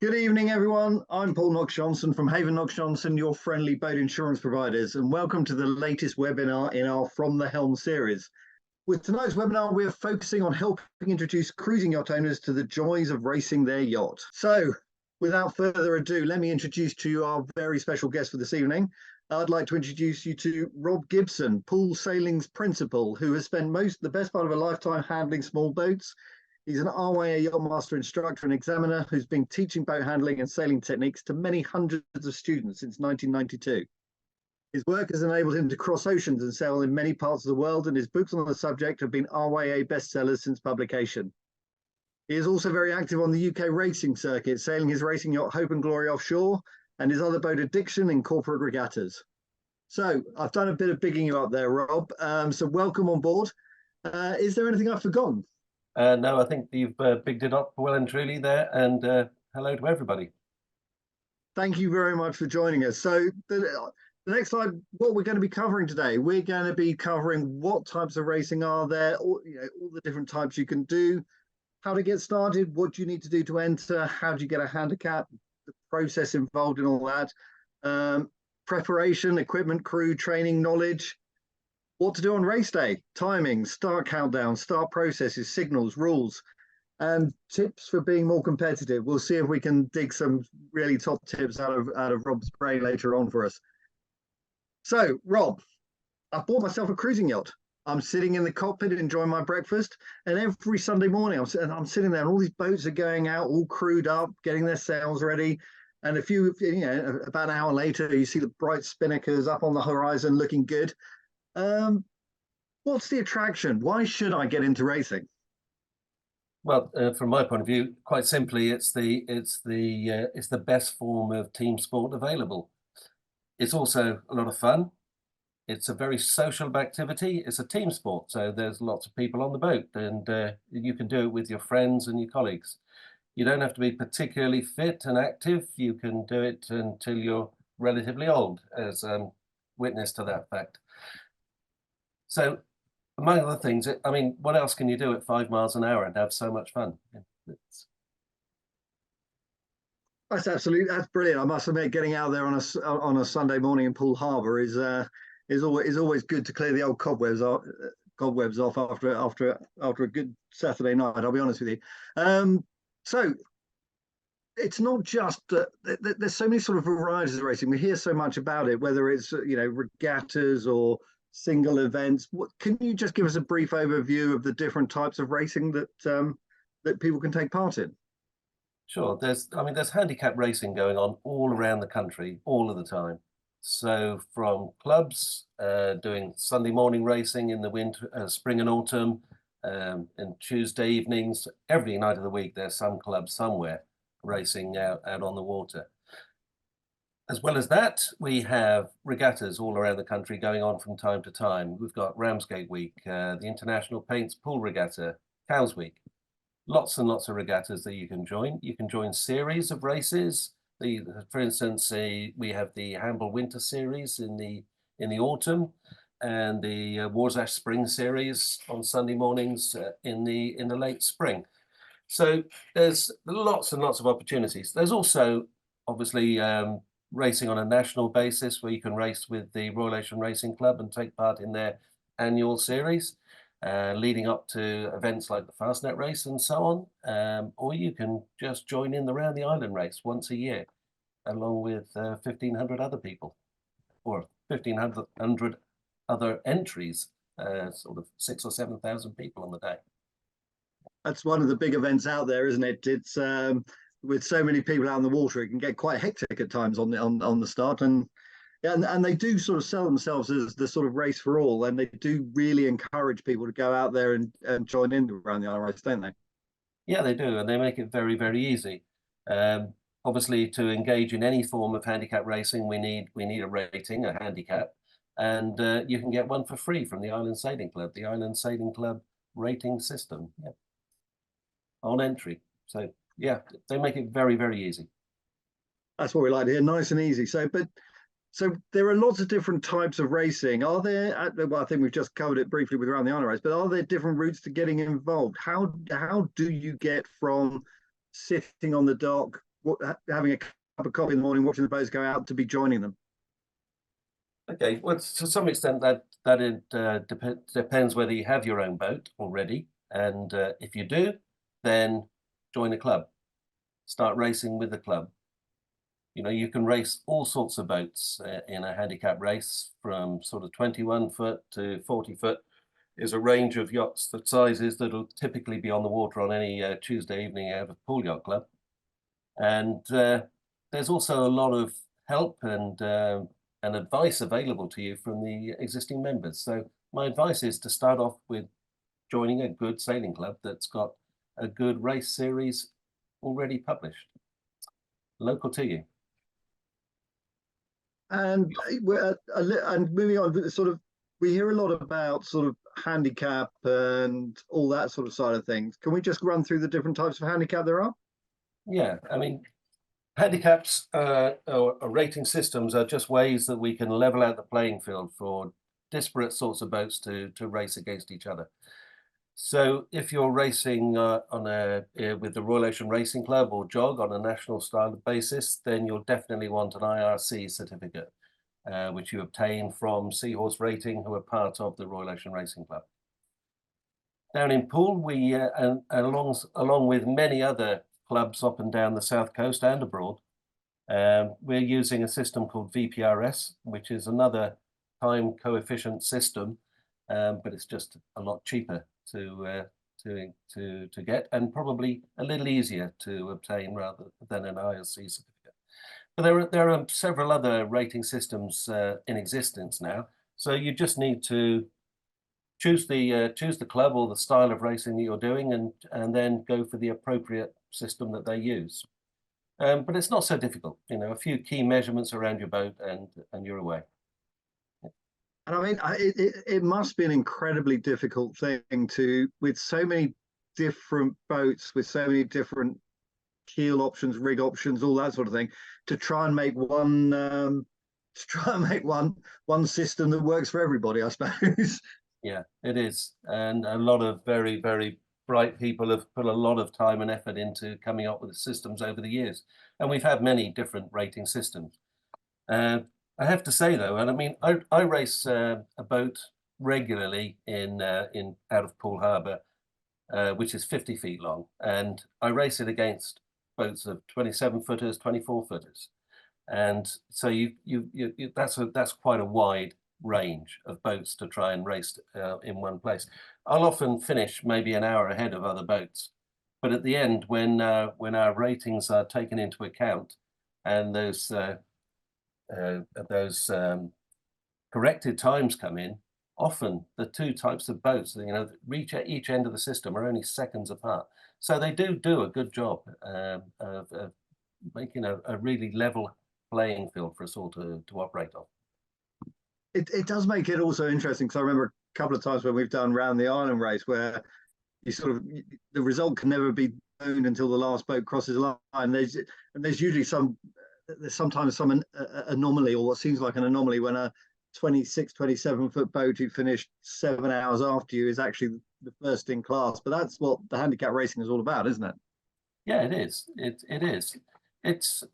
Good evening, everyone. I'm Paul Knox-Johnston from Haven Knox-Johnston, your friendly boat insurance providers, and welcome to the latest webinar in our From the Helm series. With tonight's webinar, we're focusing on helping introduce cruising yacht owners to the joys of racing their yacht. So, without further ado, let me introduce to you our very special guest for this evening. I'd like to introduce you to Rob Gibson, Poole Sailing's principal, who has spent the best part of a lifetime handling small boats. He's an RYA Yachtmaster instructor and examiner who's been teaching boat handling and sailing techniques to many hundreds of students since 1992. His work has enabled him to cross oceans and sail in many parts of the world, and his books on the subject have been RYA bestsellers since publication. He is also very active on the UK racing circuit, sailing his racing yacht Hope and Glory offshore and his other boat Addiction in corporate regattas. So I've done a bit of bigging you up there, Rob. So welcome on board. Is there anything I've forgotten? No, I think you've bigged it up well and truly there, and hello to everybody. Thank you very much for joining us. So the next slide, what we're going to be covering today, we're going to be covering what types of racing are there, all the different types you can do, how to get started, what do you need to do to enter, how do you get a handicap, the process involved in all that, preparation, equipment, crew, training, knowledge, what to do on race day, timings, start countdown, start processes, signals, rules, and tips for being more competitive. We'll see if we can dig some really top tips out of Rob's brain later on for us. So, Rob, I bought myself a cruising yacht. I'm sitting in the cockpit enjoying my breakfast, and every Sunday morning I'm sitting there, and all these boats are going out, all crewed up, getting their sails ready. And about an hour later, you see the bright spinnakers up on the horizon looking good. What's the attraction? Why should I get into racing? Well, from my point of view, quite simply, it's the best form of team sport available. It's also a lot of fun. It's a very social activity. It's a team sport, so there's lots of people on the boat, and you can do it with your friends and your colleagues. You don't have to be particularly fit and active. You can do it until you're relatively old, as witness to that fact. So, among other things, I mean, what else can you do at 5 miles an hour and have so much fun? That's brilliant. I must admit, getting out there on a Sunday morning in Poole Harbour is always good to clear the old cobwebs off after a good Saturday night. I'll be honest with you. So it's not just there's so many sort of varieties of racing. We hear so much about it, whether it's regattas or single events. Can you just give us a brief overview of the different types of racing that people can take part in? Sure. There's handicap racing going on all around the country, all of the time. So from clubs doing Sunday morning racing in the winter, spring and autumn, and Tuesday evenings, every night of the week, there's some club somewhere racing out on the water. As well as that, we have regattas all around the country going on from time to time. We've got Ramsgate Week, the International Paints Pool Regatta, Cows Week. Lots and lots of regattas that you can join. You can join series of races. For instance, we have the Hamble Winter Series in the autumn, and the Warsash Spring Series on Sunday mornings in the late spring. So there's lots and lots of opportunities. There's also obviously racing on a national basis, where you can race with the Royal Ocean Racing Club and take part in their annual series, leading up to events like the Fastnet race and so on. Or you can just join in the Round the Island race once a year, along with 1,500 other people, or 1,500 other entries, sort of 6,000 or 7,000 people on the day. That's one of the big events out there, isn't it? It's with so many people out on the water, it can get quite hectic at times on the start, and they do sort of sell themselves as the sort of race for all, and they do really encourage people to go out there and join in around the island race, don't they? Yeah, they do, and they make it very, very easy. Obviously, to engage in any form of handicap racing, we need a rating, a handicap, and you can get one for free from the Island Sailing Club, the Island Sailing Club rating system, on entry. So yeah, they make it very, very easy. That's what we like to hear, nice and easy. So there are lots of different types of racing. Are there? Well, I think we've just covered it briefly with Around the Island race, but are there different routes to getting involved? How do you get from sitting on the dock, having a cup of coffee in the morning, watching the boats go out, to be joining them? Okay, well, to some extent that it depends whether you have your own boat already, and if you do, then join a club, start racing with the club. You know, you can race all sorts of boats in a handicap race, from sort of 21 foot to 40 foot is a range of yachts, the sizes that'll typically be on the water on any Tuesday evening out of Poole Yacht Club. And there's also a lot of help and advice available to you from the existing members. So my advice is to start off with joining a good sailing club that's got a good race series already published, local to you. And and moving on, sort of, we hear a lot about sort of handicap and all that sort of side of things. Can we just run through the different types of handicap there are? Yeah, I mean, handicaps or rating systems are just ways that we can level out the playing field for disparate sorts of boats to race against each other. So if you're racing with the Royal Ocean Racing Club or jog on a national style basis, then you'll definitely want an IRC certificate, which you obtain from Seahorse Rating, who are part of the Royal Ocean Racing Club. Down in Poole, we along with many other clubs up and down the south coast and abroad, we're using a system called VPRS, which is another time coefficient system, but it's just a lot cheaper to get, and probably a little easier to obtain rather than an IRC certificate. But there are several other rating systems in existence now, so you just need to choose the club or the style of racing that you're doing, and then go for the appropriate system that they use. But it's not so difficult, you know, a few key measurements around your boat and you're away. And I mean, it must be an incredibly difficult thing to, with so many different boats, with so many different keel options, rig options, all that sort of thing, to try and make one one system that works for everybody, I suppose. Yeah, it is. And a lot of very, very bright people have put a lot of time and effort into coming up with the systems over the years. And we've had many different rating systems. I have to say though, and I mean, I race a boat regularly in out of Poole Harbour, which is 50 feet long, and I race it against boats of 27 footers, 24 footers, and so that's quite a wide range of boats to try and race in one place. I'll often finish maybe an hour ahead of other boats, but at the end, when our ratings are taken into account and those corrected times come in, often the two types of boats, you know, reach at each end of the system are only seconds apart. So they do a good job of making a really level playing field for us all to operate on. It does make it also interesting, because I remember a couple of times when we've done round the island race where you sort of, the result can never be known until the last boat crosses the line. There's usually sometimes some anomaly, or what seems like an anomaly, when a 26, 27 foot boat who finished 7 hours after you is actually the first in class. But that's what the handicap racing is all about, isn't it? Yeah, it is. It is. It's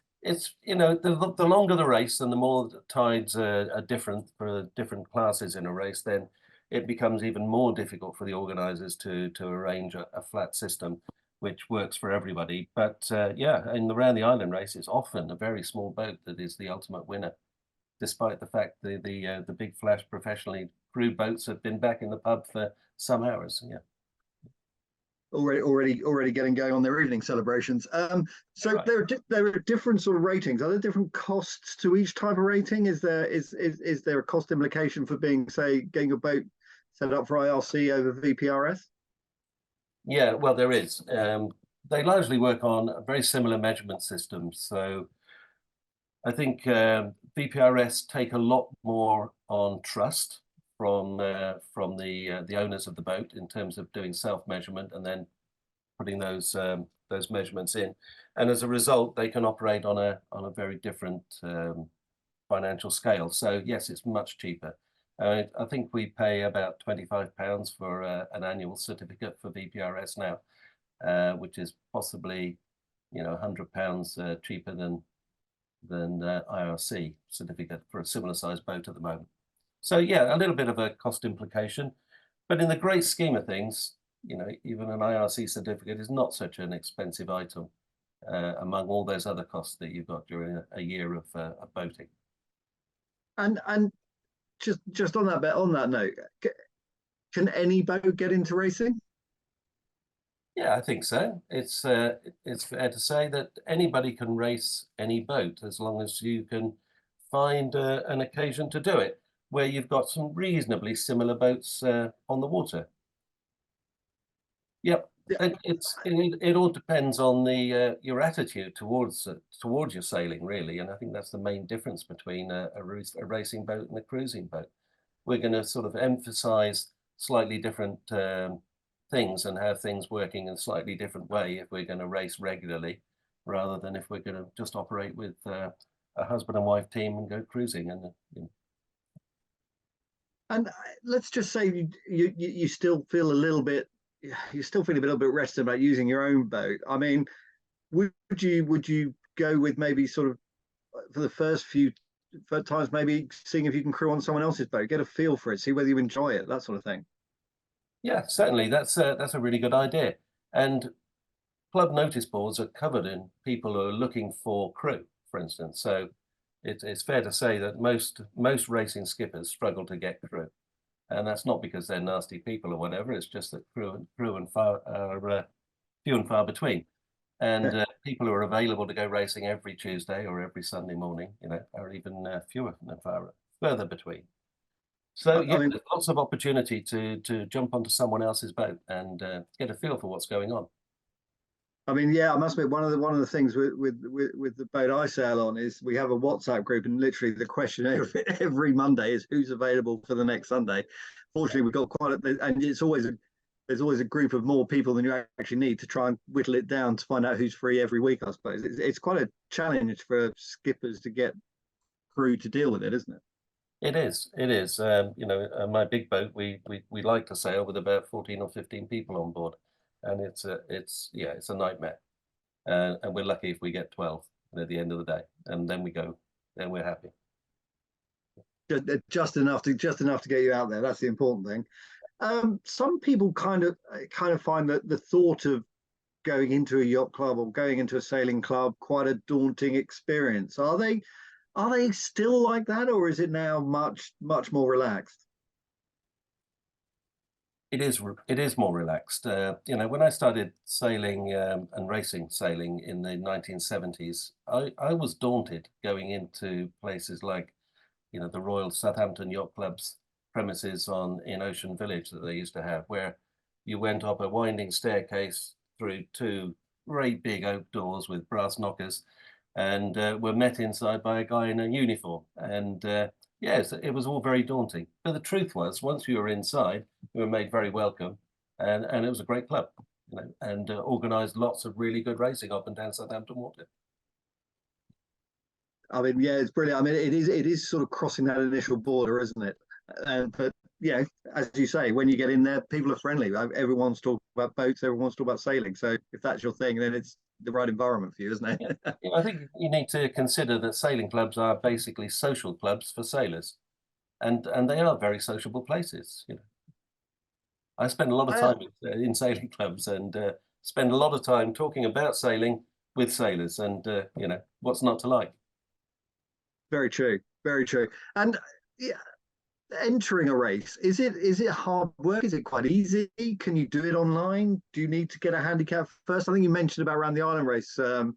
you know, the longer the race and the more the tides are different for different classes in a race, then it becomes even more difficult for the organisers to arrange a flat system which works for everybody. But yeah, in the round the island race, it's often a very small boat that is the ultimate winner, despite the fact the big flash professionally crewed boats have been back in the pub for some hours. Yeah. Already getting going on their evening celebrations. So right. There are different sort of ratings. Are there different costs to each type of rating? Is there a cost implication for getting a boat set up for IRC over VPRS? Yeah, well, there is. They largely work on very similar measurement systems. So I think VPRS take a lot more on trust from the owners of the boat in terms of doing self-measurement and then putting those measurements in, and as a result they can operate on a very different financial scale. So yes, it's much cheaper. I think we pay about £25 for an annual certificate for VPRS now, which is possibly £100 cheaper than IRC certificate for a similar sized boat at the moment. So yeah, a little bit of a cost implication, but in the great scheme of things, even an IRC certificate is not such an expensive item among all those other costs that you've got during a year of boating. And just on that note, can any boat get into racing? Yeah, I think so. It's fair to say that anybody can race any boat as long as you can find an occasion to do it where you've got some reasonably similar boats on the water. Yep, Yeah. it all depends on the your attitude towards your sailing, really, and I think that's the main difference between a racing boat and a cruising boat. We're going to sort of emphasize slightly different things and have things working in a slightly different way if we're going to race regularly, rather than if we're going to just operate with a husband and wife team and go cruising. And let's just say you still feel a little bit, you still feel a little bit rested about using your own boat. I mean, would you go with maybe sort of for the first few times, maybe seeing if you can crew on someone else's boat, get a feel for it, see whether you enjoy it, that sort of thing? Yeah, certainly that's a really good idea. And club notice boards are covered in people who are looking for crew, for instance. So it's fair to say that most racing skippers struggle to get crew, and that's not because they're nasty people or whatever. It's just that crew and far are few and far between, and people who are available to go racing every Tuesday or every Sunday morning, are even fewer and further between. So yeah, I mean, there's lots of opportunity to jump onto someone else's boat and get a feel for what's going on. yeah, I must admit one of the things with the boat I sail on is we have a WhatsApp group, and literally the question every Monday is who's available for the next Sunday. Fortunately, we've got and there's always a group of more people than you actually need to try and whittle it down to find out who's free every week. I suppose it's quite a challenge for skippers to get crew to deal with it, isn't it? It is. It is. My big boat, we like to sail with about 14 or 15 people on board, and it's a nightmare. And we're lucky if we get 12 at the end of the day, and then we're happy. Just enough to get you out there. That's the important thing. Some people kind of find that the thought of going into a yacht club or going into a sailing club quite a daunting experience. Are they still like that, or is it now much more relaxed? It is more relaxed. When I started sailing and racing sailing in the 1970s, I was daunted going into places like, the Royal Southampton Yacht Club's premises in Ocean Village that they used to have, where you went up a winding staircase through two great big oak doors with brass knockers, and were met inside by a guy in a uniform. And yes, it was all very daunting. But the truth was, once you were inside, you were made very welcome, and it was a great club, and organised lots of really good racing up and down Southampton Water. Yeah, it's brilliant. It is sort of crossing that initial border, isn't it? But yeah, as you say, when you get in there, people are friendly. Everyone's talking about boats, everyone's talking about sailing. So if that's your thing, then it's the right environment for you, isn't it? I think you need to consider that sailing clubs are basically social clubs for sailors, and they are very sociable places. I spend a lot of time in sailing clubs, and spend a lot of time talking about sailing with sailors, and what's not to like. Very true, very true. And yeah, entering a race, is it hard work? Is it quite easy? Can you do it online? Do you need to get a handicap first? I think you mentioned about around the island race that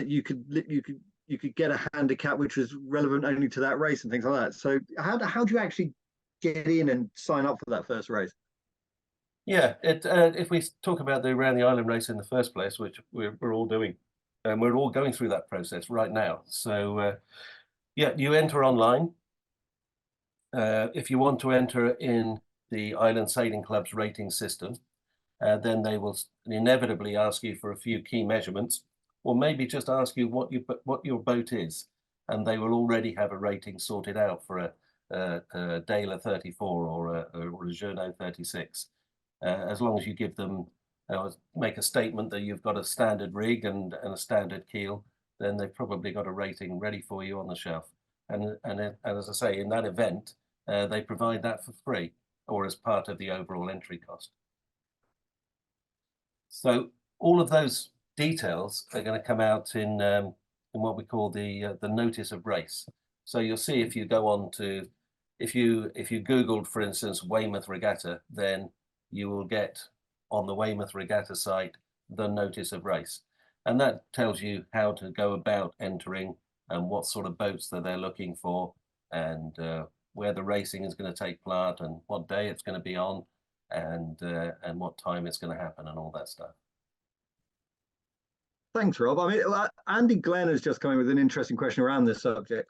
you could get a handicap which was relevant only to that race and things like that. So how do you actually get in and sign up for that first race? Yeah, if we talk about the around the island race in the first place, which we're all doing, and we're all going through that process right now. So yeah, you enter online. If you want to enter in the Island Sailing Club's rating system, then they will inevitably ask you for a few key measurements, or maybe just ask you what your boat is, and they will already have a rating sorted out for a Dailer 34 or a Journeau 36, as long as you give them make a statement that you've got a standard rig and a standard keel, then they've probably got a rating ready for you on the shelf. And as I say, in that event, they provide that for free or as part of the overall entry cost. So all of those details are going to come out in what we call the notice of race. So you'll see if you go on to, if you Googled, for instance, Weymouth Regatta, then you will get on the Weymouth Regatta site the notice of race. And that tells you how to go about entering and what sort of boats that they're looking for, and where the racing is going to take part and what day it's going to be on, and what time it's going to happen and all that stuff. Thanks, Rob. I mean, Andy Glenn has just come in with an interesting question around this subject.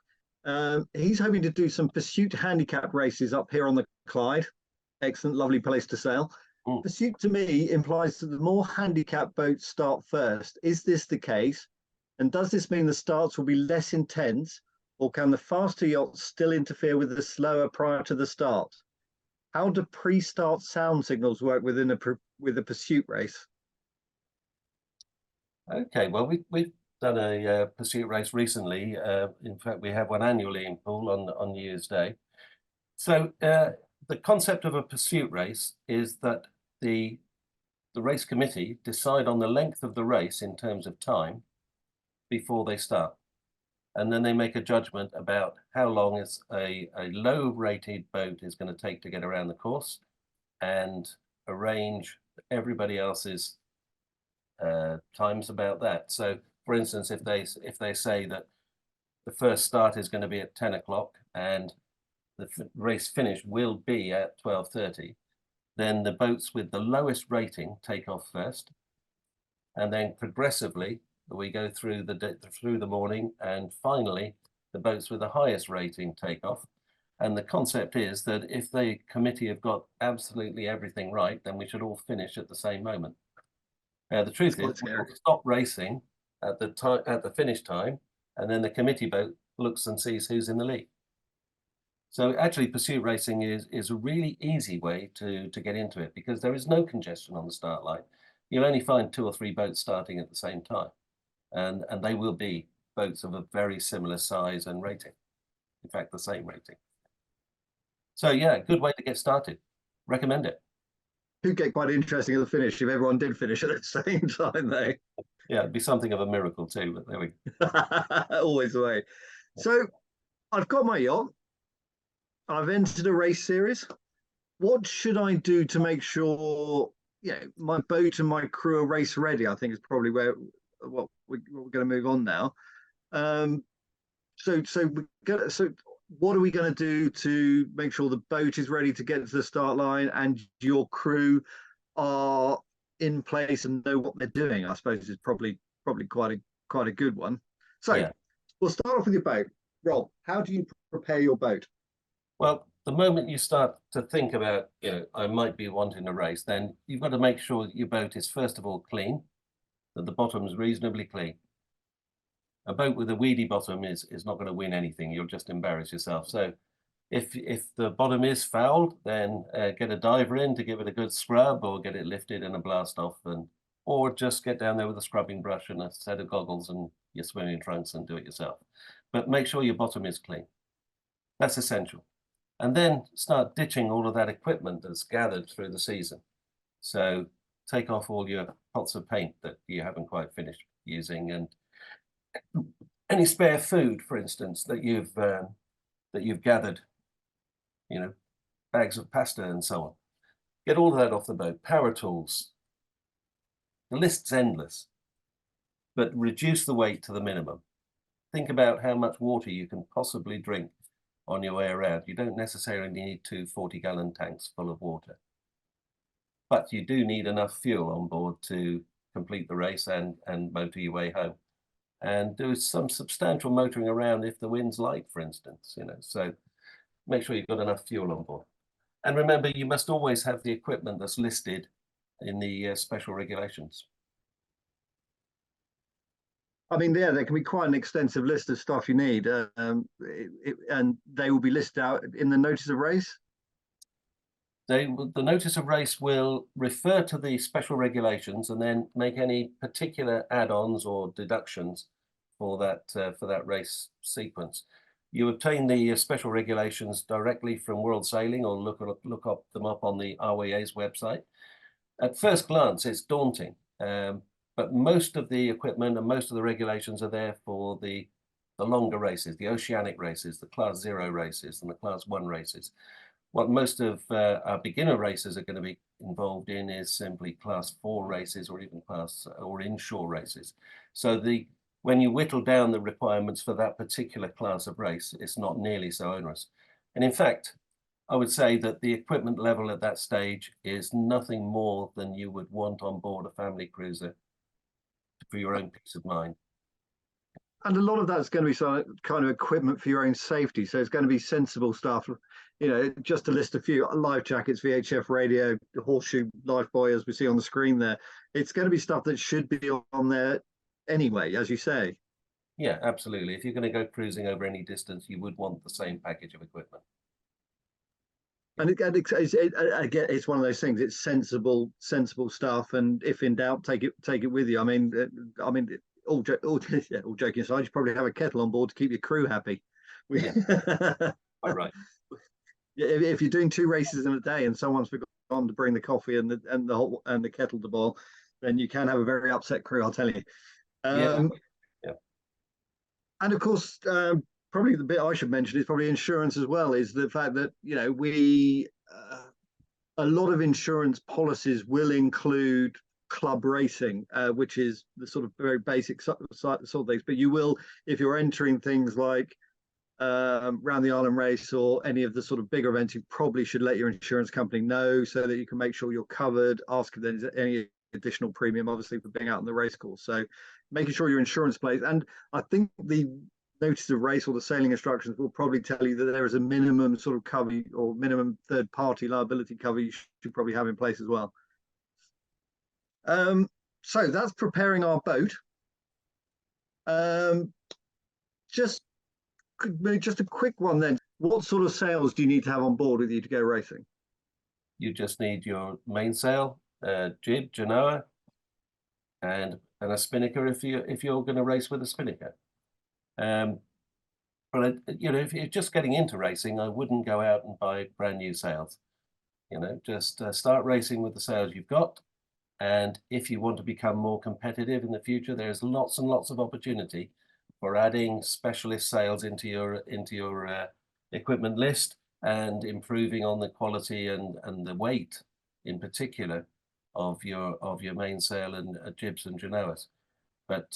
He's hoping to do some pursuit handicap races up here on the Clyde. Excellent, lovely place to sail. Pursuit to me implies that the more handicap boats start first. Is this the case? And does this mean the starts will be less intense, or can the faster yachts still interfere with the slower prior to the start? How do pre-start sound signals work with a pursuit race? Okay, well, we've done a pursuit race recently. In fact, we have one annually in Poole on New Year's Day. So the concept of a pursuit race is that the race committee decide on the length of the race in terms of time before they start. And then they make a judgment about how long is a low rated boat is going to take to get around the course, and arrange everybody else's times about that. So for instance, if they say that the first start is going to be at 10 o'clock and the race finish will be at 12:30, then the boats with the lowest rating take off first, and then progressively we go through the morning, and finally the boats with the highest rating take off. And the concept is that if the committee have got absolutely everything right, then we should all finish at the same moment. The truth is, we'll stop racing at the finish time, and then the committee boat looks and sees who's in the lead. So actually, pursuit racing is a really easy way to get into it, because there is no congestion on the start line. You'll only find 2 or 3 boats starting at the same time, and they will be boats of a very similar size and rating. In fact, the same rating. So yeah, good way to get started. Recommend it. Could get quite interesting at the finish if everyone did finish at the same time, though. Yeah, it'd be something of a miracle too, but there we go. Always the way. So I've got my yacht. I've entered a race series. What should I do to make sure, my boat and my crew are race ready? I think is probably what we're going to move on now. So what are we going to do to make sure the boat is ready to get to the start line and your crew are in place and know what they're doing? I suppose is probably quite a good one. So yeah. We'll start off with your boat. Rob, how do you prepare your boat? Well, the moment you start to think about, I might be wanting a race, then you've got to make sure that your boat is first of all clean, that the bottom is reasonably clean. A boat with a weedy bottom is not going to win anything. You'll just embarrass yourself. So if the bottom is fouled, then get a diver in to give it a good scrub, or get it lifted and a blast off, or just get down there with a scrubbing brush and a set of goggles and your swimming trunks and do it yourself. But make sure your bottom is clean. That's essential. And then start ditching all of that equipment that's gathered through the season. So take off all your pots of paint that you haven't quite finished using, and any spare food, for instance, that you've gathered, bags of pasta and so on. Get all of that off the boat. Power tools. The list's endless, but reduce the weight to the minimum. Think about how much water you can possibly drink on your way around. You don't necessarily need 2 40-gallon tanks full of water, but you do need enough fuel on board to complete the race and motor your way home, and do some substantial motoring around if the wind's light, for instance. So make sure you've got enough fuel on board. And remember, you must always have the equipment that's listed in the special regulations. I mean, there can be quite an extensive list of stuff you need, and they will be listed out in the notice of race. The notice of race will refer to the special regulations and then make any particular add-ons or deductions for that race sequence. You obtain the special regulations directly from World Sailing or look them up on the RWA's website. At first glance, it's daunting, but most of the equipment and most of the regulations are there for the longer races, the oceanic races, the Class 0 races and the Class 1 races. What most of our beginner racers are going to be involved in is simply Class 4 races or even inshore races. So when you whittle down the requirements for that particular class of race, it's not nearly so onerous. And in fact, I would say that the equipment level at that stage is nothing more than you would want on board a family cruiser for your own peace of mind. And a lot of that's going to be some kind of equipment for your own safety. So it's going to be sensible stuff, just to list a few: life jackets, VHF radio, horseshoe life buoy, as we see on the screen there. It's going to be stuff that should be on there anyway, as you say. Yeah, absolutely. If you're going to go cruising over any distance, you would want the same package of equipment. And it's one of those things. It's sensible stuff, and if in doubt, take it with you. I mean, all joking aside, you probably have a kettle on board to keep your crew happy. Yeah. All right. If you're doing 2 races in a day and someone's forgotten to bring the coffee and the kettle to boil, then you can have a very upset crew, I'll tell you. Yeah. And of course, probably the bit I should mention is probably insurance as well. Is the fact that a lot of insurance policies will include club racing, which is the sort of very basic sort of things. But you will, if you're entering things like round the island race or any of the sort of bigger events, you probably should let your insurance company know so that you can make sure you're covered. Ask if there's any additional premium, obviously, for being out on the race course. So making sure your insurance plays. And I think the notice of race or the sailing instructions will probably tell you that there is a minimum sort of cover or minimum third-party liability cover you should probably have in place as well. So that's preparing our boat. Just a quick one then. What sort of sails do you need to have on board with you to go racing? You just need your mainsail, jib, genoa, and a spinnaker if you're going to race with a spinnaker. But if you're just getting into racing, I wouldn't go out and buy brand new sails. Just start racing with the sails you've got. And if you want to become more competitive in the future, there's lots and lots of opportunity for adding specialist sails into your equipment list and improving on the quality and the weight, in particular, of your mainsail and jibs and genoas. But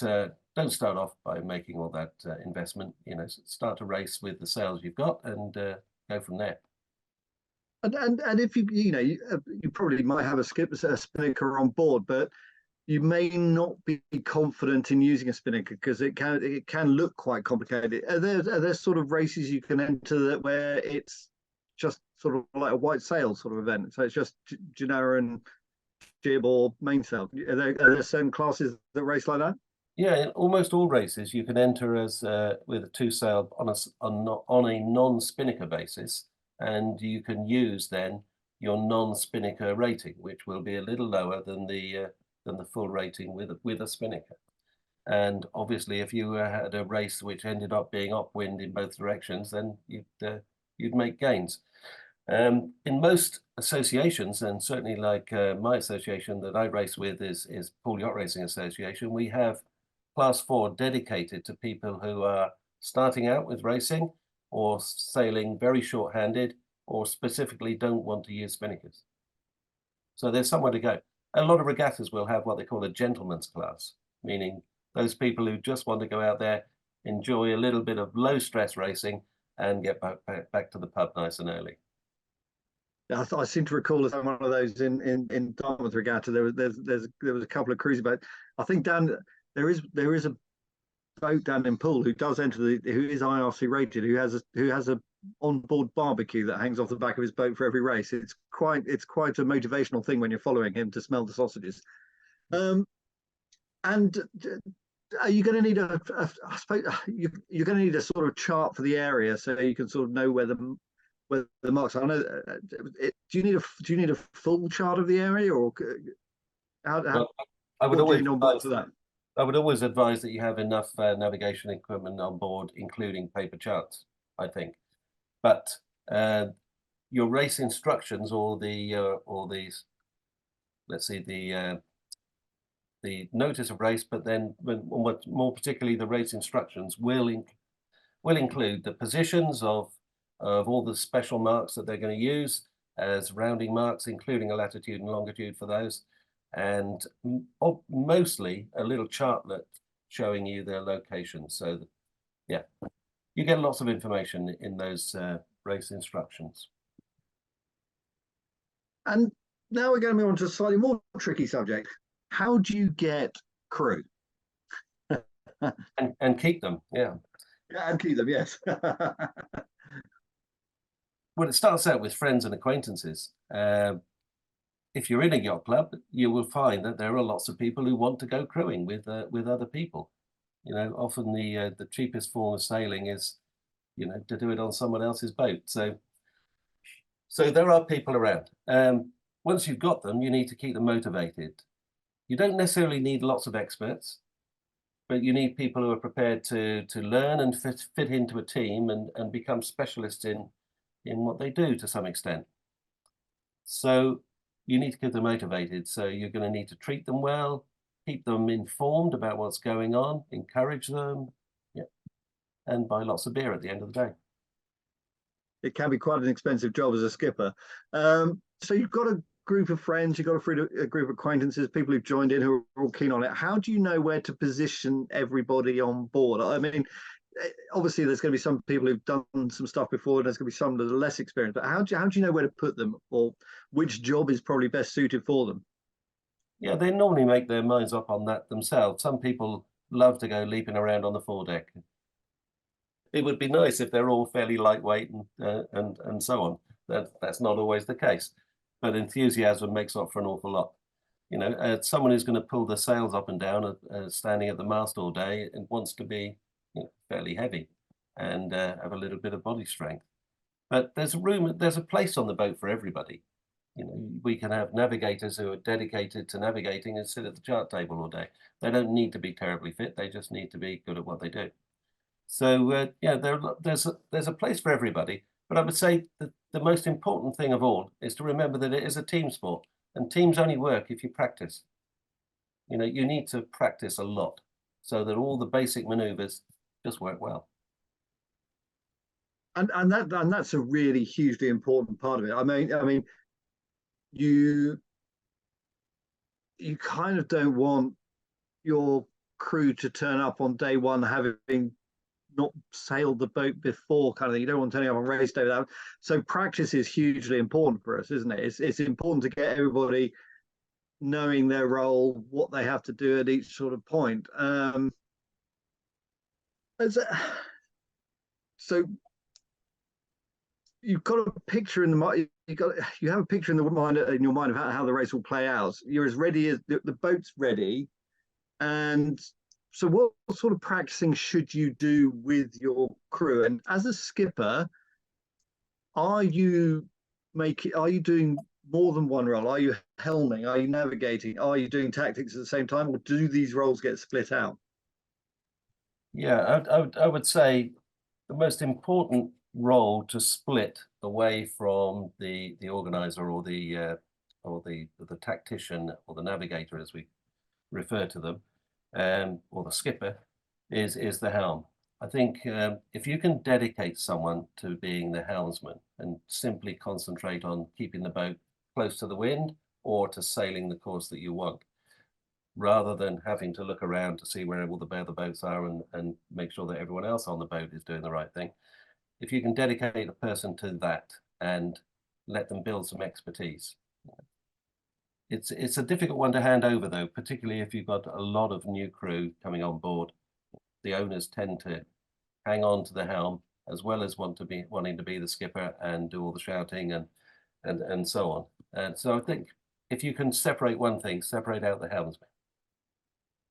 don't start off by making all that investment. Start a race with the sails you've got and go from there. And if you probably might have a spinnaker on board, but you may not be confident in using a spinnaker because it can look quite complicated. Are there sort of races you can enter where it's just sort of like a white sail sort of event? So it's just genoa and jib or mainsail. Are there certain classes that race like that? Yeah, in almost all races you can enter as with a 2-sail on a non-spinnaker basis, and you can use then your non-spinnaker rating, which will be a little lower than the full rating with a spinnaker. And obviously, if you had a race which ended up being upwind in both directions, then you'd make gains. In most associations, and certainly like my association that I race with is Poole Yacht Racing Association, we have Class 4 dedicated to people who are starting out with racing or sailing very short-handed or specifically don't want to use spinnakers. So there's somewhere to go. A lot of regattas will have what they call a gentleman's class, meaning those people who just want to go out there, enjoy a little bit of low-stress racing and get back to the pub nice and early. Yeah, I seem to recall one of those in Dartmouth Regatta. There was a couple of cruising boats. I think there is a boat down in Poole who does enter who is IRC rated, who has a onboard barbecue that hangs off the back of his boat for every race. It's quite a motivational thing when you're following him to smell the sausages. And are you going to need I suppose you're going to need a sort of chart for the area so you can sort of know where where the marks are. I know. Do you need a full chart of the area, or Well, I would what do you always know about advise, that? I would always advise that you have enough navigation equipment on board, including paper charts, I think. But your race instructions, or these, let's see, the notice of race, but then more particularly the race instructions will include the positions of all the special marks that they're going to use as rounding marks, including a latitude and longitude for those, and mostly a little chartlet showing you their location. So that, yeah, you get lots of information in those race instructions. And now we're going to move on to a slightly more tricky subject. How do you get crew? and keep them, yeah. Yeah, and keep them, yes. Well, it starts out with friends and acquaintances. If you're in a yacht club, you will find that there are lots of people who want to go crewing with other people. You know, often the cheapest form of sailing is, you know, to do it on someone else's boat. So there are people around. Once you've got them, you need to keep them motivated. You don't necessarily need lots of experts, but you need people who are prepared to learn and fit into a team and become specialists in what they do to some extent. So you need to keep them motivated. So you're going to need to treat them well, keep them informed about what's going on, encourage them, yeah, and buy lots of beer at the end of the day. It can be quite an expensive job as a skipper. So you've got a group of friends, you've got a group of acquaintances, people who've joined in who are all keen on it. How do you know where to position everybody on board? I mean, obviously there's going to be some people who've done some stuff before, and there's going to be some that are less experienced, but how do you know where to put them, or which job is probably best suited for them? Yeah, they normally make their minds up on that themselves. Some people love to go leaping around on the foredeck. It would be nice if they're all fairly lightweight and so on. That's not always the case, but enthusiasm makes up for an awful lot. You know, someone who's going to pull the sails up and down, standing at the mast all day, and wants to be, you know, fairly heavy and have a little bit of body strength. But there's a place on the boat for everybody. You know, we can have navigators who are dedicated to navigating and sit at the chart table all day. They don't need to be terribly fit. They just need to be good at what they do. So yeah, there's a place for everybody. But I would say that the most important thing of all is to remember that it is a team sport, and teams only work if you practice. You know, you need to practice a lot so that all the basic maneuvers just work well. And that's a really hugely important part of it. I mean, you kind of don't want your crew to turn up on day one having not sailed the boat before, kind of thing. You don't want turning up on race day without. So practice is hugely important for us, isn't it? It's important to get everybody knowing their role, what they have to do at each sort of point. So you've got a picture in the mind. You have a picture in your mind of how the race will play out. You're as ready as the boat's ready, and so what sort of practicing should you do with your crew? And as a skipper, are you doing more than one role? Are you helming? Are you navigating? Are you doing tactics at the same time, or do these roles get split out? Yeah, I would say the most important role to split away from the organizer or the tactician or the navigator, as we refer to them, or the skipper, is the helm. I think if you can dedicate someone to being the helmsman and simply concentrate on keeping the boat close to the wind or to sailing the course that you want, rather than having to look around to see where all the other boats are and make sure that everyone else on the boat is doing the right thing. If you can dedicate a person to that and let them build some expertise. It's a difficult one to hand over, though, particularly if you've got a lot of new crew coming on board. The owners tend to hang on to the helm as well as wanting to be the skipper and do all the shouting and so on. And so I think if you can separate one thing, separate out the helmsman,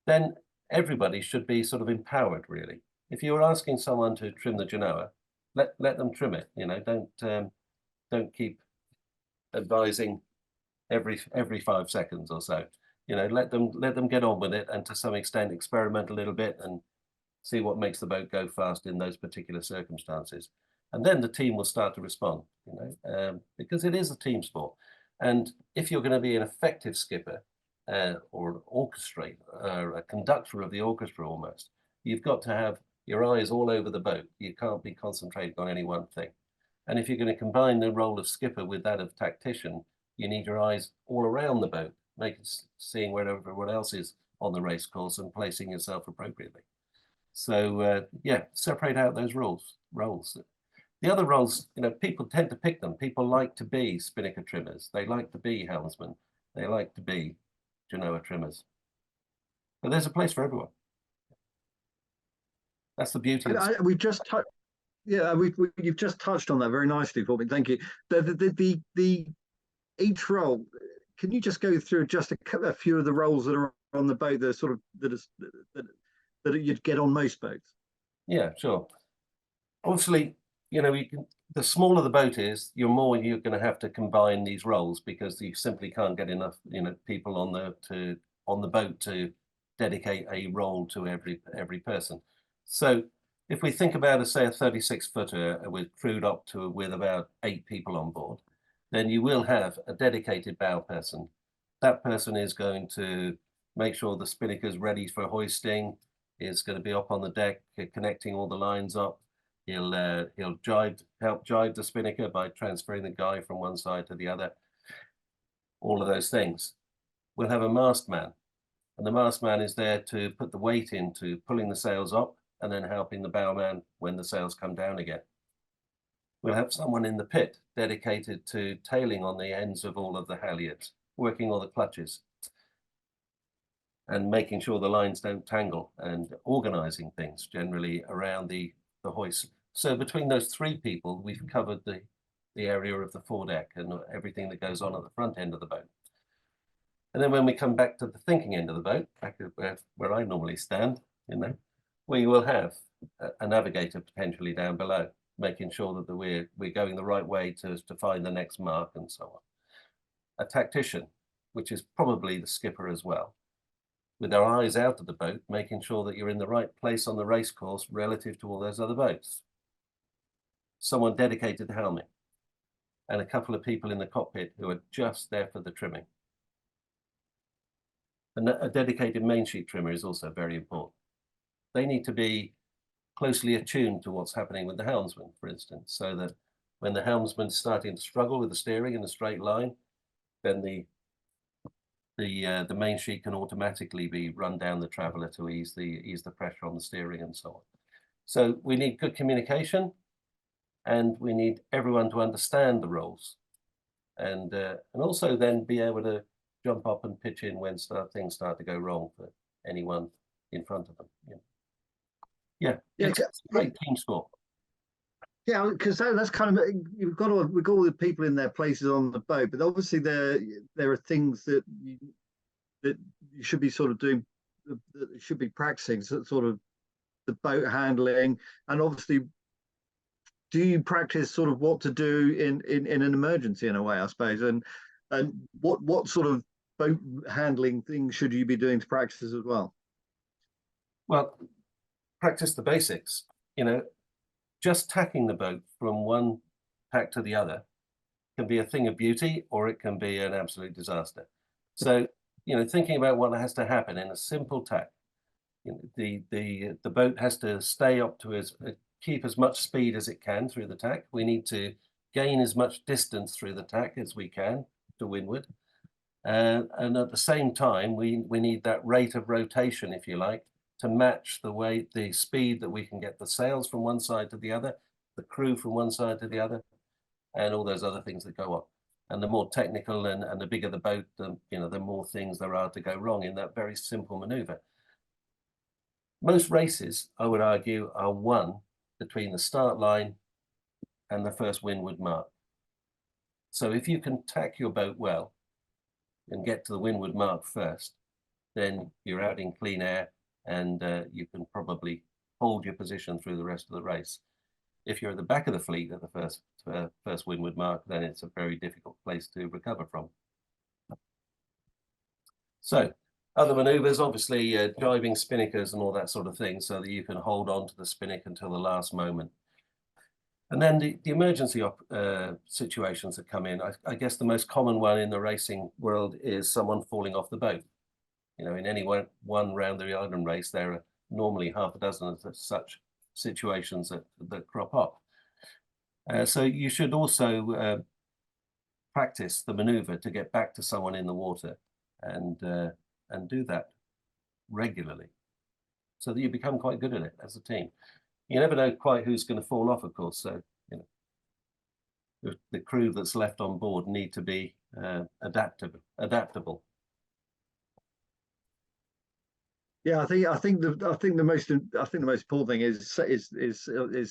then everybody should be sort of empowered, really. If you're asking someone to trim the genoa, let them trim it. You know, don't keep advising every 5 seconds or so. You know, let them get on with it, and to some extent experiment a little bit and see what makes the boat go fast in those particular circumstances. And then the team will start to respond, you know, because it is a team sport. And if you're going to be an effective skipper or an orchestrator, a conductor of the orchestra almost, you've got to have your eyes all over the boat. You can't be concentrating on any one thing. And if you're going to combine the role of skipper with that of tactician, you need your eyes all around the boat, seeing where everyone else is on the race course and placing yourself appropriately. So yeah, separate out those roles. The other roles, you know, people tend to pick them. People like to be spinnaker trimmers. They like to be helmsmen. They like to be genoa trimmers. But there's a place for everyone. That's the beauty of it. We've just touched. Yeah, you've just touched on that very nicely for me. Thank you. The each role. Can you just go through just a few of the roles that are on the boat that you'd get on most boats? Yeah, sure. Obviously, you know, the smaller the boat is, the more you're going to have to combine these roles, because you simply can't get enough, you know, people on the boat to dedicate a role to every person. So if we think about, say, a 36-footer crewed up with about 8 people on board, then you will have a dedicated bow person. That person is going to make sure the spinnaker's ready for hoisting, is going to be up on the deck, connecting all the lines up. He'll help jibe the spinnaker by transferring the guy from one side to the other. All of those things. We'll have a mast man, and the mast man is there to put the weight into pulling the sails up and then helping the bowman when the sails come down again. We'll have someone in the pit dedicated to tailing on the ends of all of the halyards, working all the clutches, and making sure the lines don't tangle, and organizing things generally around the hoist. So between those 3 people, we've covered the area of the foredeck and everything that goes on at the front end of the boat. And then when we come back to the thinking end of the boat, back where I normally stand, you know, we will have a navigator potentially down below, making sure that we're going the right way to find the next mark and so on. A tactician, which is probably the skipper as well, with our eyes out of the boat, making sure that you're in the right place on the race course relative to all those other boats. Someone dedicated to helming, and a couple of people in the cockpit who are just there for the trimming. And a dedicated main sheet trimmer is also very important. They need to be closely attuned to what's happening with the helmsman, for instance, so that when the helmsman's starting to struggle with the steering in a straight line, then the main sheet can automatically be run down the traveller to ease the pressure on the steering and so on. So we need good communication, and we need everyone to understand the roles, and also then be able to jump up and pitch in when things start to go wrong for anyone in front of them. Yeah, it's a great team sport. Yeah, because that's kind of, we've got all the people in their places on the boat, but obviously there are things that you should be sort of doing, that should be practicing, sort of the boat handling, and obviously, do you practice sort of what to do in an emergency in a way, I suppose, and what sort of boat handling things should you be doing to practice as well? Well, practice the basics, you know. Just tacking the boat from one tack to the other can be a thing of beauty, or it can be an absolute disaster. So, you know, thinking about what has to happen in a simple tack, you know, the boat has to stay up to keep as much speed as it can through the tack. We need to gain as much distance through the tack as we can to windward, and at the same time, we need that rate of rotation, if you like, to match the speed that we can get the sails from one side to the other, the crew from one side to the other, and all those other things that go on. And the more technical and the bigger the boat, the more things there are to go wrong in that very simple maneuver. Most races, I would argue, are won between the start line and the first windward mark. So if you can tack your boat well and get to the windward mark first, then you're out in clean air, and you can probably hold your position through the rest of the race. If you're at the back of the fleet at the first first windward mark, then it's a very difficult place to recover from. So other manoeuvres, obviously driving spinnakers and all that sort of thing, so that you can hold on to the spinnaker until the last moment. And then the emergency situations that come in, I guess the most common one in the racing world is someone falling off the boat. You know, in any one round the island race, there are normally half a dozen of such situations that crop up. So you should also practice the maneuver to get back to someone in the water, and do that regularly, so that you become quite good at it as a team. You never know quite who's going to fall off, of course. So, you know, the crew that's left on board need to be adaptable. Yeah, I think the most important thing is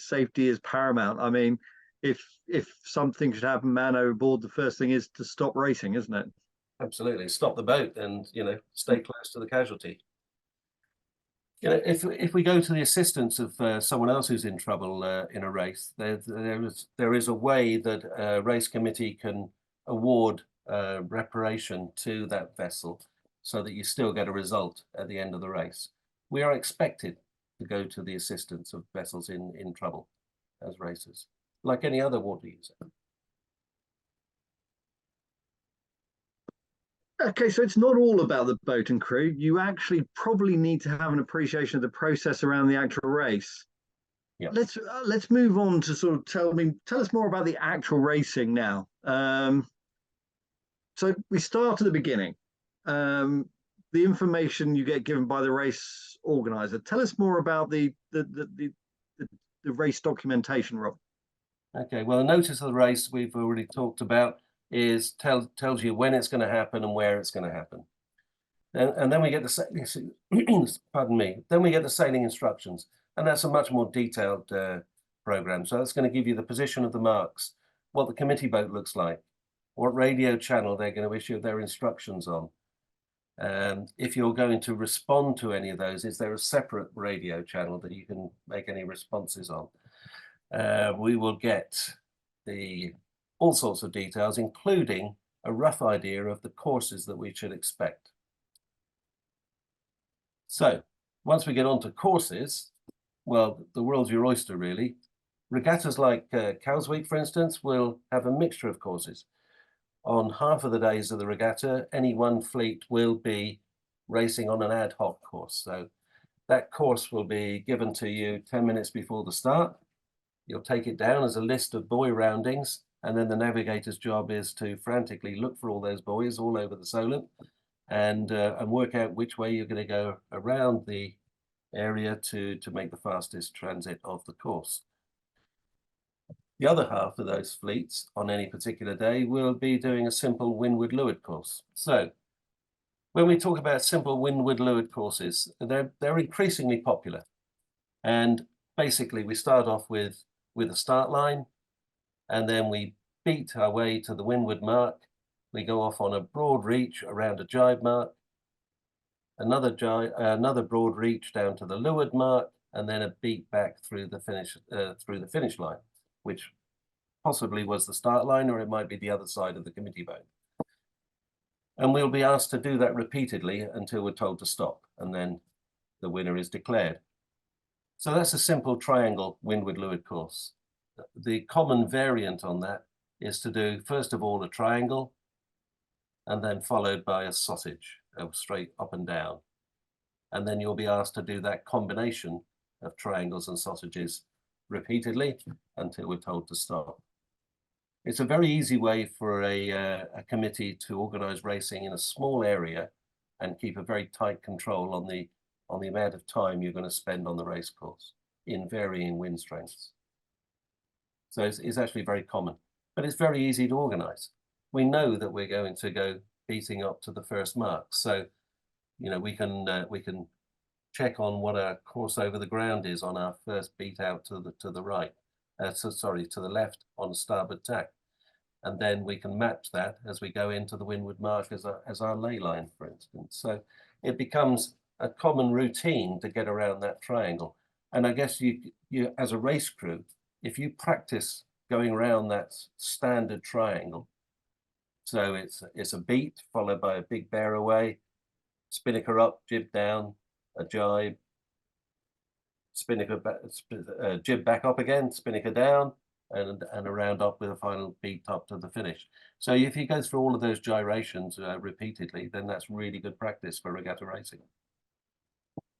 safety is paramount. I mean, if something should happen, man overboard, the first thing is to stop racing, isn't it? Absolutely, stop the boat and, you know, stay close to the casualty. You know, if we go to the assistance of someone else who's in trouble in a race, there is a way that a race committee can award reparation to that vessel, so that you still get a result at the end of the race. We are expected to go to the assistance of vessels in trouble as racers, like any other water user. Okay, so it's not all about the boat and crew. You actually probably need to have an appreciation of the process around the actual race. Yeah. Let's move on to sort of tell us more about the actual racing now. So we start at the beginning. The information you get given by the race organizer. Tell us more about the race documentation, Rob. Okay, well, the notice of the race we've already talked about is tells you when it's going to happen and where it's going to happen. And then we get the sailing, pardon me, then we get the sailing instructions, and that's a much more detailed program. So that's going to give you the position of the marks, what the committee boat looks like, what radio channel they're going to issue their instructions on. And if you're going to respond to any of those, is there a separate radio channel that you can make any responses on? We will get all sorts of details, including a rough idea of the courses that we should expect. So once we get on to courses, well, the world's your oyster, really. Regattas like Cowes Week, for instance, will have a mixture of courses. On half of the days of the regatta, any one fleet will be racing on an ad hoc course. So that course will be given to you 10 minutes before the start. You'll take it down as a list of buoy roundings, and then the navigator's job is to frantically look for all those buoys all over the Solent and work out which way you're going to go around the area to make the fastest transit of the course. The other half of those fleets on any particular day will be doing a simple windward-leeward course. So when we talk about simple windward-leeward courses, they're increasingly popular. And basically we start off with a start line, and then we beat our way to the windward mark. We go off on a broad reach around a jibe mark, another broad reach down to the leeward mark, and then a beat back through the finish line, which possibly was the start line, or it might be the other side of the committee boat. And we'll be asked to do that repeatedly until we're told to stop, and then the winner is declared. So that's a simple triangle windward-leeward course. The common variant on that is to do, first of all, a triangle, and then followed by a sausage, straight up and down. And then you'll be asked to do that combination of triangles and sausages repeatedly until we're told to stop. It's a very easy way for a committee to organize racing in a small area and keep a very tight control on the amount of time you're going to spend on the race course in varying wind strengths. So it's actually very common, but it's very easy to organize. We know that we're going to go beating up to the first mark. So, you know, we can check on what our course over the ground is on our first beat out to the right, to the left on starboard tack. And then we can match that as we go into the windward mark as our ley line, for instance. So it becomes a common routine to get around that triangle. And I guess you as a race crew, if you practice going around that standard triangle. So it's a beat followed by a big bear away, spinnaker up, jib down, a jibe, spinnaker back, jib back up again, spinnaker down, and a round up with a final beat up to the finish. So if you go through all of those gyrations repeatedly, then that's really good practice for regatta racing.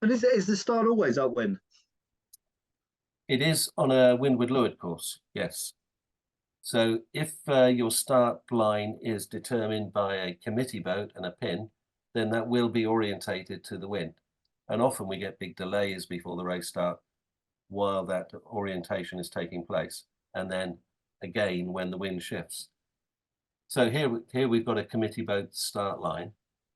And is the start always upwind? It is on a windward leeward course, yes. So if your start line is determined by a committee boat and a pin, then that will be orientated to the wind. And often we get big delays before the race start while that orientation is taking place. And then again, when the wind shifts. So here we've got a committee boat start line.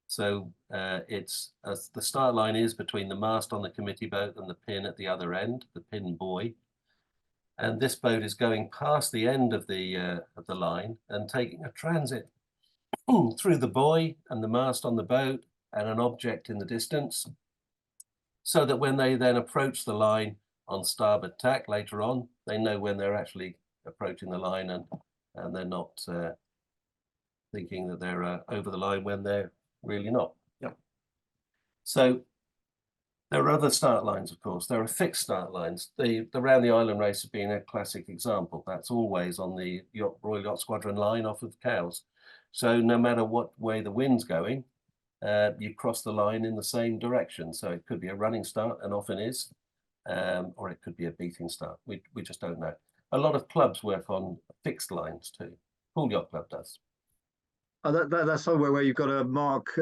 So the start line is between the mast on the committee boat and the pin at the other end, the pin buoy. And this boat is going past the end of the line and taking a transit through the buoy and the mast on the boat and an object in the distance, so that when they then approach the line on starboard tack later on, they know when they're actually approaching the line, and they're not thinking that they're over the line when they're really not. Yep. So there are other start lines, of course. There are fixed start lines. The Round the Island race has been a classic example. That's always on the Royal Yacht Squadron line off of Cowes. So no matter what way the wind's going, you cross the line in the same direction. So it could be a running start, and often is, or it could be a beating start. We just don't know. A lot of clubs work on fixed lines too. Poole Yacht Club does. Oh, that's somewhere where you've got a mark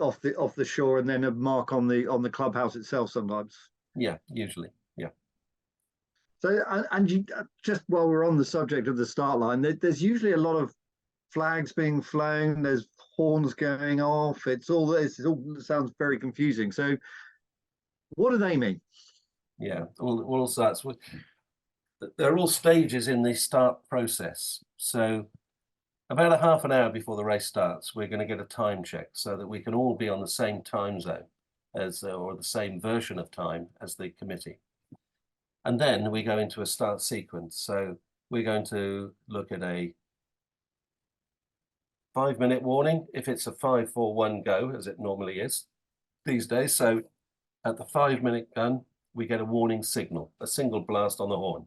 off the shore, and then a mark on the clubhouse itself sometimes. Yeah, usually. Yeah. So and you, just while we're on the subject of the start line, there's usually a lot of flags being flown. There's horns going off. It all sounds very confusing. So what do they mean? Yeah, all starts with. They're all stages in the start process. So about a half an hour before the race starts, we're going to get a time check so that we can all be on the same time zone as, or the same version of time as the committee. And then we go into a start sequence. So we're going to look at a 5-minute warning if it's a 5, 4, 1 go, as it normally is these days. So at the 5-minute gun, we get a warning signal, a single blast on the horn.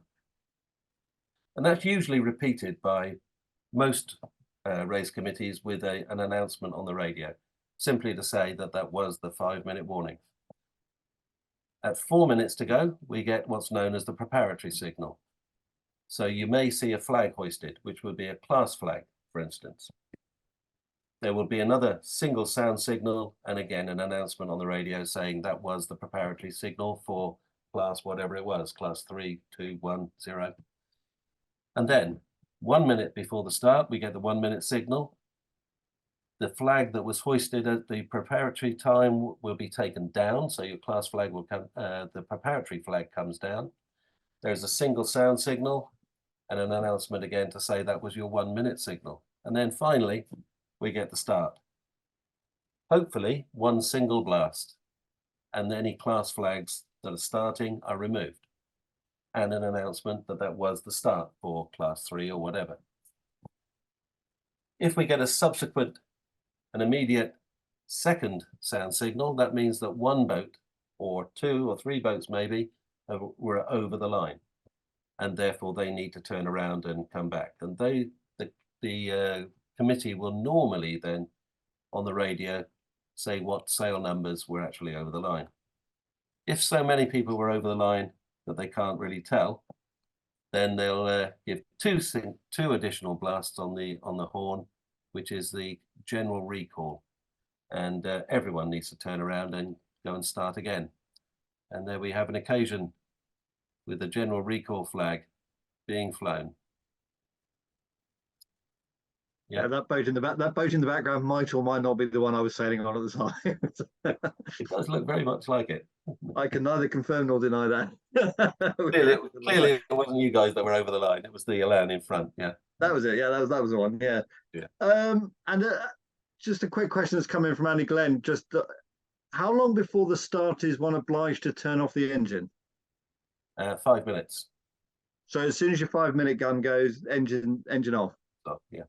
And that's usually repeated by most race committees with an announcement on the radio, simply to say that that was the 5-minute warning. At 4 minutes to go, we get what's known as the preparatory signal. So you may see a flag hoisted, which would be a class flag, for instance. There will be another single sound signal, and again, an announcement on the radio saying that was the preparatory signal for class whatever it was, class 3, 2, 1, 0. And then 1 minute before the start, we get the 1-minute signal. The flag that was hoisted at the preparatory time will be taken down. So your class flag will come, the preparatory flag comes down. There's a single sound signal and an announcement again to say that was your 1-minute signal. And then finally, we get the start. Hopefully one single blast, and any class flags that are starting are removed, and an announcement that that was the start for class 3 or whatever. If we get a subsequent, an immediate second sound signal, that means that one boat or 2 or 3 boats maybe were over the line, and therefore they need to turn around and come back. And the committee will normally then on the radio say what sail numbers were actually over the line. If so many people were over the line that they can't really tell, then they'll give two additional blasts on the horn, which is the general recall, and everyone needs to turn around and go and start again. And there we have an occasion with the general recall flag being flown. Yeah, that boat in the background might or might not be the one I was sailing on at the time. It does look very much like it. I can neither confirm nor deny that. Clearly, it wasn't you guys that were over the line. It was the Elan in front. Yeah, that was it. Yeah, that was the one. Yeah. Yeah. And just a quick question that's come in from Andy Glenn. Just how long before the start is one obliged to turn off the engine? 5 minutes. So as soon as your 5-minute gun goes, engine off. Oh, yeah.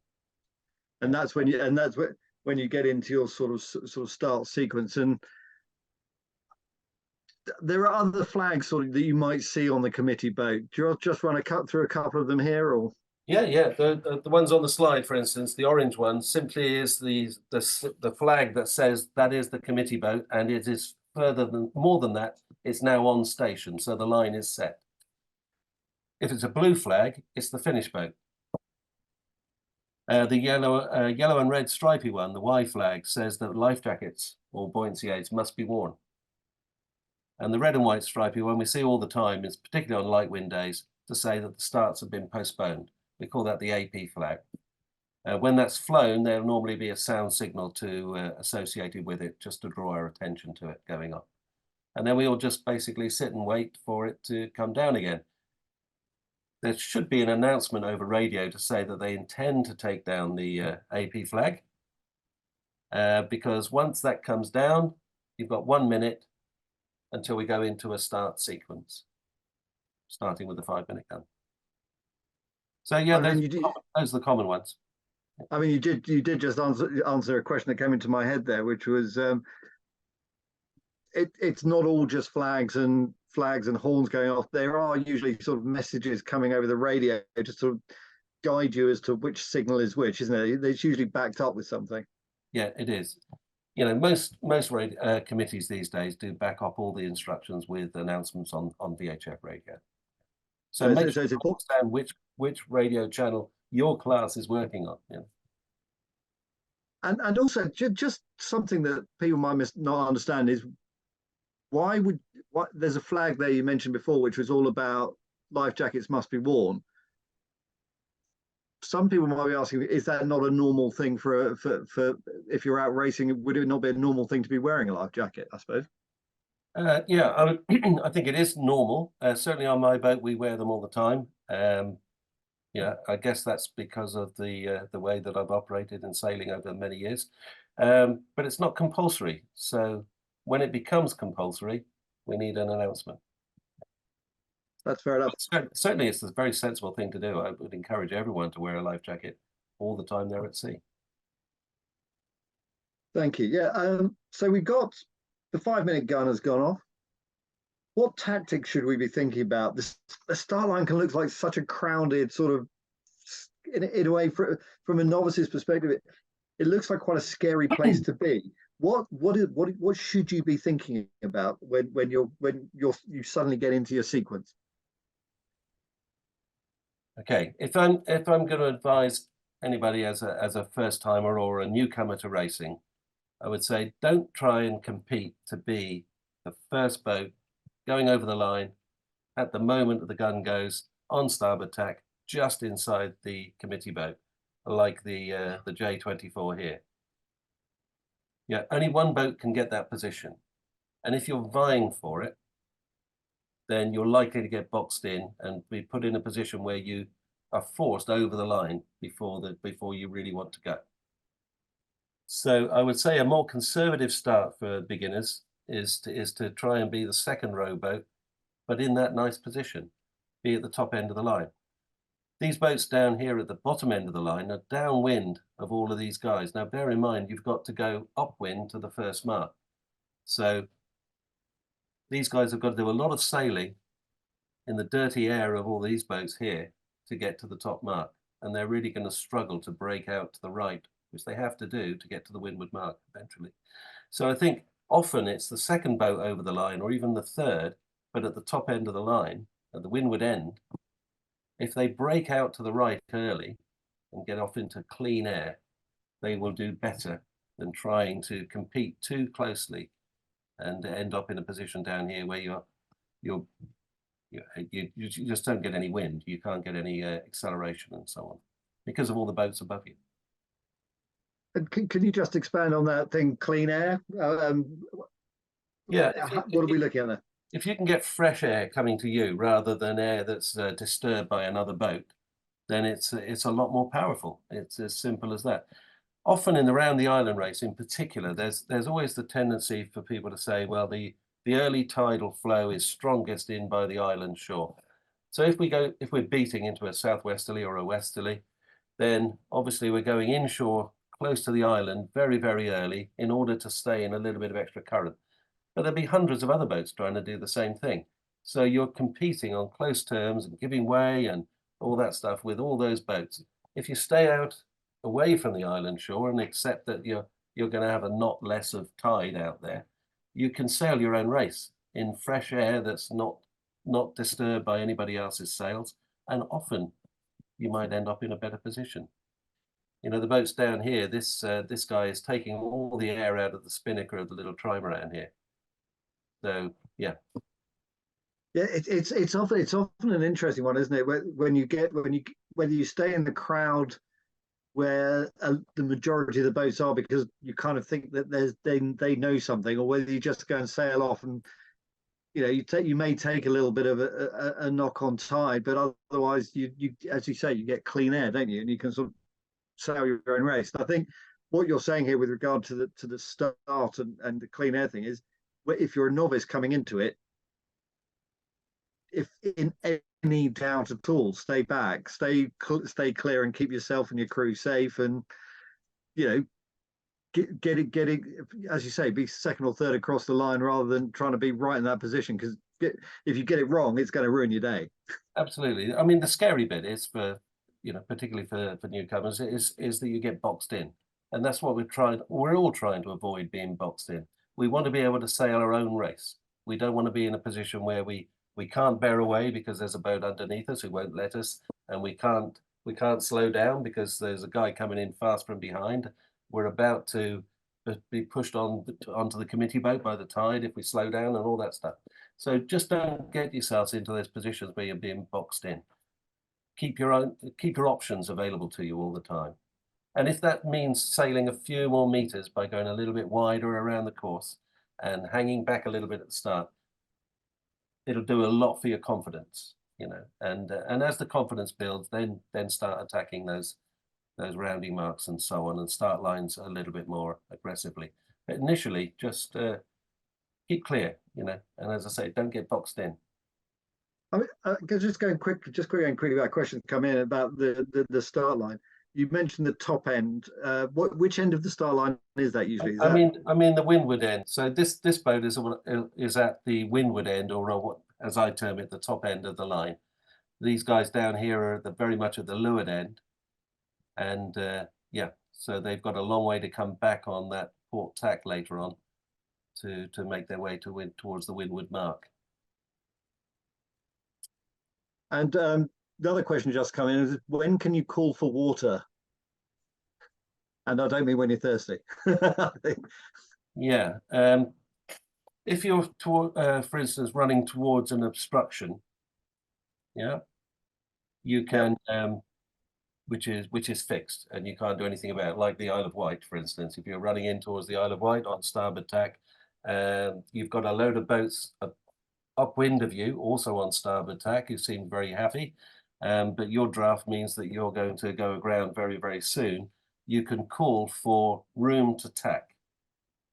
And that's when you get into your sort of start sequence. And there are other flags sort of that you might see on the committee boat. Do you just want to cut through a couple of them here, or? Yeah. The ones on the slide, for instance, the orange one simply is the flag that says that is the committee boat, and it is more than that. It's now on station, so the line is set. If it's a blue flag, it's the finish boat. The yellow and red stripy one, the Y flag, says that life jackets or buoyancy aids must be worn. And the red and white stripy one we see all the time is particularly on light wind days to say that the starts have been postponed. We call that the AP flag. When that's flown, there'll normally be a sound signal associated with it, just to draw our attention to it going on. And then we all just basically sit and wait for it to come down again. There should be an announcement over radio to say that they intend to take down the AP flag, because once that comes down, you've got 1 minute until we go into a start sequence, starting with the 5-minute gun. So yeah, those are the common ones. I mean, you did just answer a question that came into my head there, which was it's not all just flags and horns going off. There are usually sort of messages coming over the radio to sort of guide you as to which signal is which, isn't it? It's usually backed up with something. Yeah, it is. You know, most committees these days do back up all the instructions with announcements on VHF radio. So make sure you understand which radio channel your class is working on. Yeah. And also just something that people might not understand is why there's a flag there you mentioned before, which was all about life jackets must be worn. Some people might be asking, is that not a normal thing for if you're out racing? Would it not be a normal thing to be wearing a life jacket, I suppose? Yeah, I think it is normal. Certainly on my boat, we wear them all the time. Yeah, I guess that's because of the way that I've operated in sailing over many years. But it's not compulsory. So when it becomes compulsory, we need an announcement. That's fair enough. Certainly, it's a very sensible thing to do. I would encourage everyone to wear a life jacket all the time they're at sea. Thank you. Yeah. So we've got the 5-minute gun has gone off. What tactics should we be thinking about? The start line can look like such a crowded sort of, in a way, from a novice's perspective, it looks like quite a scary place to be. What should you be thinking about when you suddenly get into your sequence? Okay, if I'm going to advise anybody as a first timer or a newcomer to racing, I would say don't try and compete to be the first boat going over the line at the moment that the gun goes on starboard tack, just inside the committee boat, like the J24 here. Yeah, only one boat can get that position, and if you're vying for it, then you're likely to get boxed in and be put in a position where you are forced over the line before you really want to go. So I would say a more conservative start for beginners is to try and be the second row boat, but in that nice position, be at the top end of the line. These boats down here at the bottom end of the line are downwind of all of these guys. Now, bear in mind, you've got to go upwind to the first mark. So these guys have got to do a lot of sailing in the dirty air of all these boats here to get to the top mark. And they're really going to struggle to break out to the right, which they have to do to get to the windward mark eventually. So I think often it's the second boat over the line or even the third, but at the top end of the line, at the windward end, if they break out to the right early and get off into clean air, they will do better than trying to compete too closely and end up in a position down here where you just don't get any wind. You can't get any acceleration and so on because of all the boats above you. And can you just expand on that thing, clean air? Yeah. What are we looking at there? If you can get fresh air coming to you rather than air that's disturbed by another boat, then it's a lot more powerful. It's as simple as that. Often in the round the island race in particular, there's always the tendency for people to say, well, the early tidal flow is strongest in by the island shore. So if we're beating into a southwesterly or a westerly, then obviously we're going inshore close to the island very, very early in order to stay in a little bit of extra current. But there'll be hundreds of other boats trying to do the same thing. So you're competing on close terms and giving way and all that stuff with all those boats. If you stay out away from the island shore and accept that you're going to have a knot less of tide out there, you can sail your own race in fresh air that's not disturbed by anybody else's sails, and often you might end up in a better position. You know, the boats down here, this guy is taking all the air out of the spinnaker of the little trimaran here. So yeah. Yeah, it's often an interesting one, isn't it? Whether you stay in the crowd where the majority of the boats are, because you kind of think that they know something, or whether you just go and sail off and you may take a little bit of a knock on tide, but otherwise you as you say, you get clean air, don't you? And you can sort of sail your own race. And I think what you're saying here with regard to the start and the clean air thing is, if you're a novice coming into it, if in any doubt at all, stay back, stay clear, and keep yourself and your crew safe, and get it, as you say, be second or third across the line rather than trying to be right in that position, because if you get it wrong, it's going to ruin your day. Absolutely. I mean, the scary bit is particularly for newcomers, is that you get boxed in, and that's what we're all trying to avoid, being boxed in. We want to be able to sail our own race. We don't want to be in a position where we can't bear away because there's a boat underneath us who won't let us, and we can't slow down because there's a guy coming in fast from behind. We're about to be pushed onto the committee boat by the tide if we slow down and all that stuff. So just don't get yourselves into those positions where you're being boxed in. Keep your options available to you all the time. And if that means sailing a few more meters by going a little bit wider around the course and hanging back a little bit at the start, it'll do a lot for your confidence, and as the confidence builds, then start attacking those rounding marks and so on, and start lines a little bit more aggressively. But initially, just keep clear, and as I say, don't get boxed in. I mean, just going quickly about questions come in about the start line. You mentioned the top end. Which end of the start line is that usually? I mean the windward end. So this boat is at the windward end, or what, as I term it, the top end of the line. These guys down here are very much at the leeward end, and so they've got a long way to come back on that port tack later on to make their way towards the windward mark. And the other question just come in is, when can you call for water? And I don't mean when you're thirsty. Yeah. If you're, for instance, running towards an obstruction, you can, which is fixed and you can't do anything about it, like the Isle of Wight, for instance. If you're running in towards the Isle of Wight on starboard tack, you've got a load of boats upwind of you, also on starboard tack, who seem very happy, but your draft means that you're going to go aground very, very soon. You can call for room to tack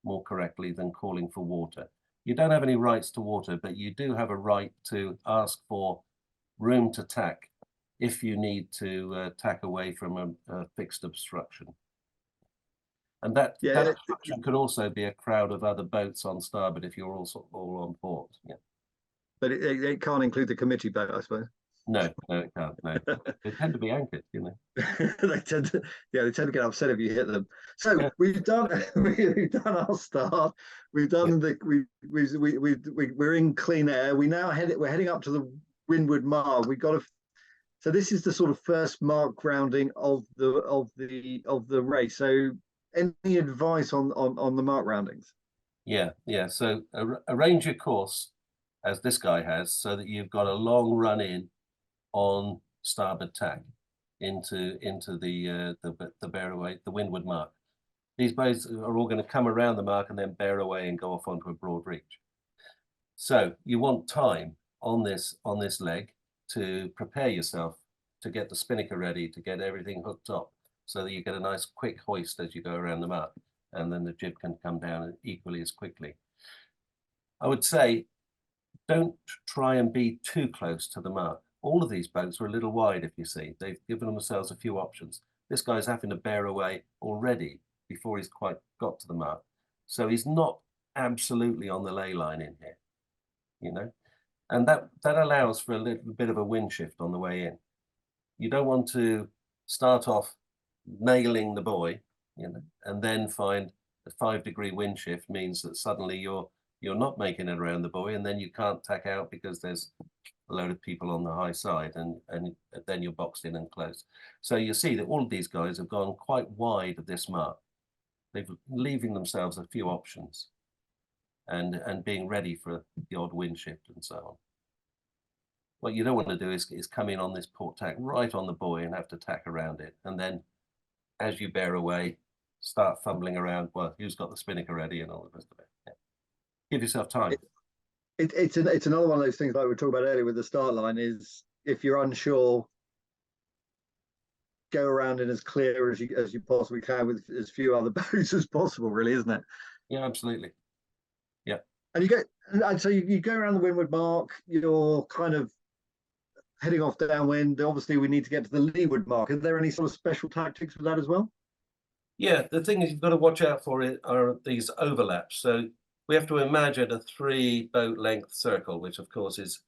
more correctly than calling for water. You don't have any rights to water, but you do have a right to ask for room to tack if you need to tack away from a fixed obstruction. And that obstruction could also be a crowd of other boats on starboard if you're also all on port. Yeah. But it can't include the committee boat, I suppose. No, it can't. No, they tend to be anchored, they tend to get upset if you hit them. So yeah. we've done our start. We've done we're in clean air. We're heading up to the windward mark. So this is the sort of first mark grounding of the race. So any advice on the mark roundings? Yeah. So arrange your course as this guy has, so that you've got a long run in on starboard tack into the bear away, the windward mark. These boats are all going to come around the mark and then bear away and go off onto a broad reach. So you want time on this leg to prepare yourself, to get the spinnaker ready, to get everything hooked up, so that you get a nice quick hoist as you go around the mark, and then the jib can come down equally as quickly. I would say, don't try and be too close to the mark. all of these boats are a little wide, if you see. They've given themselves a few options. This guy's having to bear away already before he's quite got to the mark. So he's not absolutely on the ley line in here, you know, and that allows for a little bit of a wind shift on the way in. You don't want to start off nailing the buoy, you know, and then find a 5-degree wind shift means that suddenly you're not making it around the buoy, and then you can't tack out because there's a load of people on the high side, and then you're boxed in and close. So you see that all of these guys have gone quite wide of this mark. They're leaving themselves a few options and being ready for the odd wind shift and so on. What you don't want to do is come in on this port tack right on the buoy and have to tack around it. And then as you bear away, start fumbling around, well, who's got the spinnaker ready and all the rest of it. Yeah. Give yourself time. It's another one of those things like we were talking about earlier with the start line is if you're unsure, go around in as clear as you possibly can with as few other boats as possible, really, isn't it? Yeah, absolutely. Yeah. And so you go around the windward mark, you're kind of heading off downwind. Obviously, we need to get to the leeward mark. Are there any sort of special tactics for that as well? Yeah, the thing is you've got to watch out for it are these overlaps. So we have to imagine a 3-boat length circle, which of course is,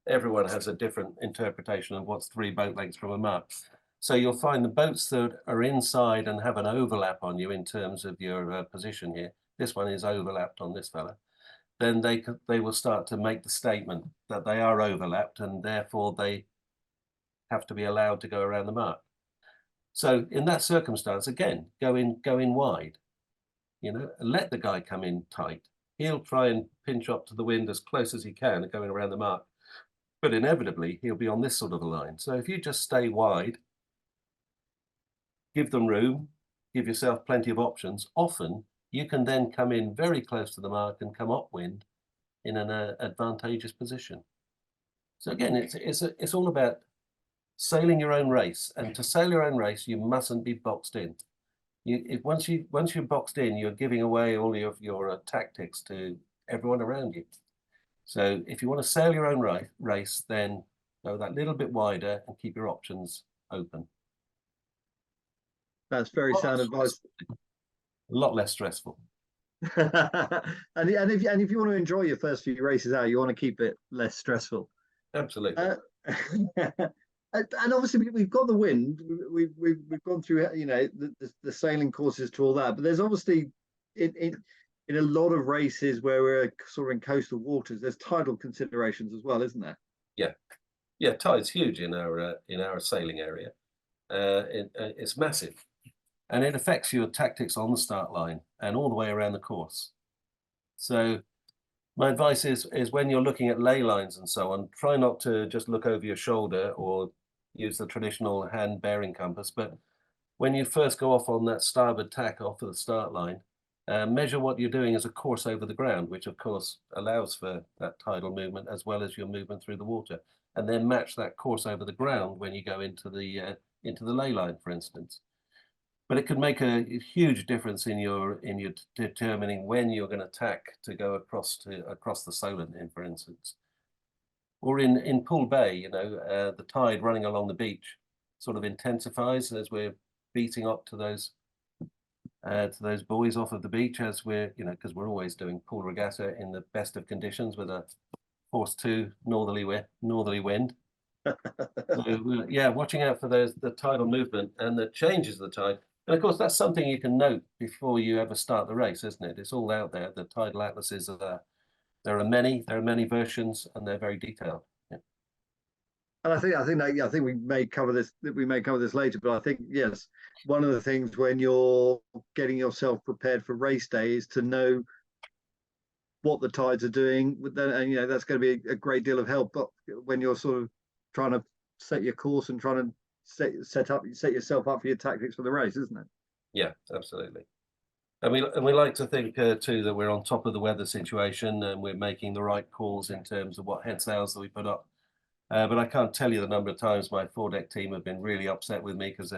everyone has a different interpretation of what's 3 boat lengths from a mark. So you'll find the boats that are inside and have an overlap on you in terms of your position here. This one is overlapped on this fella. Then they will start to make the statement that they are overlapped and therefore they have to be allowed to go around the mark. So in that circumstance, again, go in wide, you know, and let the guy come in tight. He'll try and pinch up to the wind as close as he can going around the mark. But inevitably, he'll be on this sort of a line. So if you just stay wide, give them room, give yourself plenty of options, often you can then come in very close to the mark and come upwind in an advantageous position. So again, it's all about sailing your own race, and to sail your own race, you mustn't be boxed in. Once you're boxed in, you're giving away all of your tactics to everyone around you. So if you want to sail your own race, then go that little bit wider and keep your options open. That's very sound advice. A lot less stressful. and if you want to enjoy your first few races out, you want to keep it less stressful. Absolutely. And obviously we've got the wind. We've gone through, you know, the sailing courses to all that. But there's obviously in a lot of races where we're sort of in coastal waters, there's tidal considerations as well, isn't there? Yeah, tide's huge in our sailing area. It's massive, and it affects your tactics on the start line and all the way around the course. So my advice is when you're looking at ley lines and so on, try not to just look over your shoulder or use the traditional hand bearing compass, but when you first go off on that starboard tack off of the start line, measure what you're doing as a course over the ground, which of course allows for that tidal movement as well as your movement through the water, and then match that course over the ground when you go into the ley line, for instance. But it could make a huge difference in your determining when you're going to tack to go across the Solent, for instance. Or in Poole Bay, you know, the tide running along the beach sort of intensifies as we're beating up to those buoys off of the beach, as we're, you know, because we're always doing Poole regatta in the best of conditions with a force 2 northerly wind. So, yeah, watching out for the tidal movement and the changes of the tide. And of course, that's something you can note before you ever start the race, isn't it? It's all out there. The tidal atlases are there. There are many versions, and they're very detailed. Yeah. And I think we may cover this later, but I think, yes, one of the things when you're getting yourself prepared for race day is to know what the tides are doing. And you know, that's going to be a great deal of help. But when you're sort of trying to set your course and trying to set yourself up for your tactics for the race, isn't it? Yeah, absolutely. And we like to think too that we're on top of the weather situation and we're making the right calls in terms of what head sails that we put up. But I can't tell you the number of times my foredeck team have been really upset with me because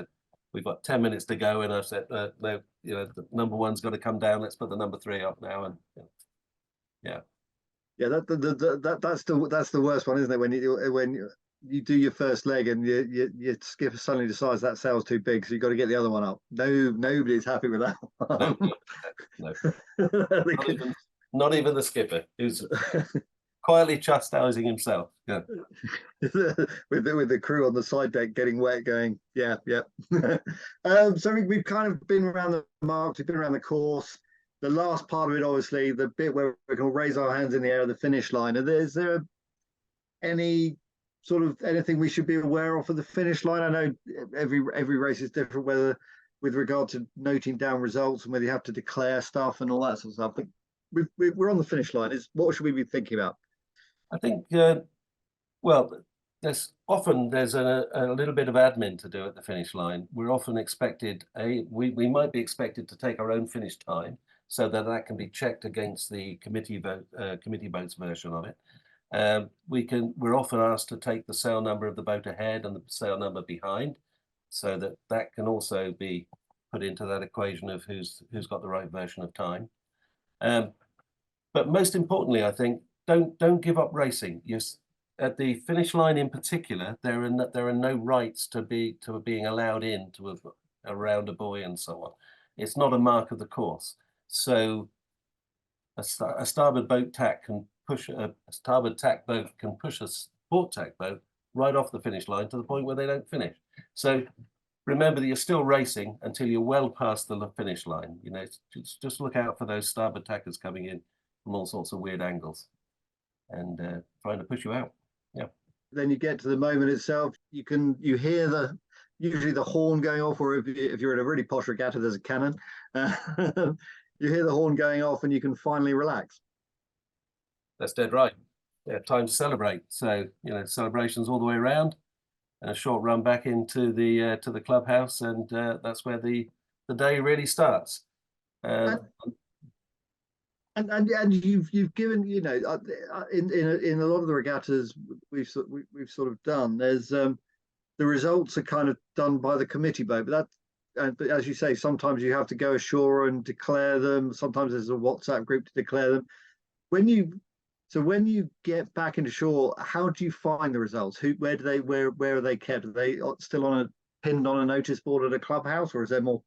we've got 10 minutes to go, and I've said, no, you know, the number 1's got to come down. Let's put the number 3 up now. And yeah. Yeah, that's the worst one, isn't it? When you do your first leg and your skipper suddenly decides that sail's too big, so you've got to get the other one up. No, nobody's happy with that No, one. no, not even the skipper, who's quietly chastising himself. Yeah. with the crew on the side deck getting wet, going, yeah. So we've kind of been around the marks, we've been around the course. The last part of it, obviously, the bit where we can raise our hands in the air at the finish line. Is there any sort of anything we should be aware of for the finish line? I know every race is different, whether with regard to noting down results and whether you have to declare stuff and all that sort of stuff. But we're on the finish line. What should we be thinking about? I think, well, there's a little bit of admin to do at the finish line. We're often expected, we might be expected to take our own finish time so that can be checked against the committee boat's version of it. We're often asked to take the sail number of the boat ahead and the sail number behind, so that can also be put into that equation of who's got the right version of time. But most importantly, I think, don't give up racing. At the finish line in particular, there are no rights to being allowed in to around a buoy and so on. It's not a mark of the course. So a starboard boat tack can push a starboard tack boat can push a port tack boat right off the finish line to the point where they don't finish. So remember that you're still racing until you're well past the finish line. You know, just look out for those starboard tackers coming in from all sorts of weird angles and trying to push you out. Yeah. Then you get to the moment itself. You hear usually the horn going off, or if you're in a really posh regatta, there's a cannon. You hear the horn going off, and you can finally relax. That's dead right. Yeah, time to celebrate. So celebrations all the way around, and a short run back into the clubhouse, and that's where the day really starts. And you've given, in a lot of the regattas we've sort of done, there's the results are kind of done by the committee boat, but as you say, sometimes you have to go ashore and declare them. Sometimes there's a WhatsApp group to declare them. When you get back into shore, how do you find the results? Where are they kept? Are they still pinned on a notice board at a clubhouse, or is there more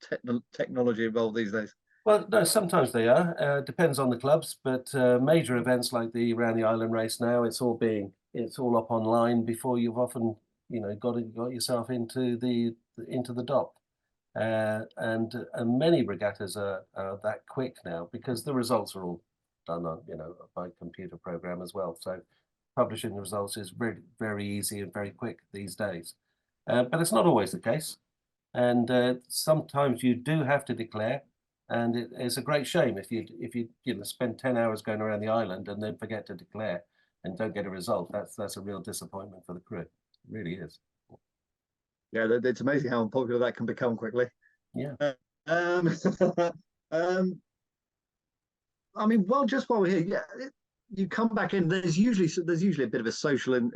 technology involved these days? Well, no, sometimes they are. Depends on the clubs, but major events like the Around the Island race now, it's all up online before you've often got yourself into the dock. And many regattas are that quick now because the results are all done on by computer program as well. So publishing the results is very, very easy and very quick these days. But it's not always the case, and sometimes you do have to declare. And it's a great shame if you spend 10 hours going around the island and then forget to declare and don't get a result. That's a real disappointment for the crew. It really is. Yeah, it's amazing how unpopular that can become quickly. Yeah. I mean, well, just while we're here, yeah, you come back in. There's usually a bit of a social in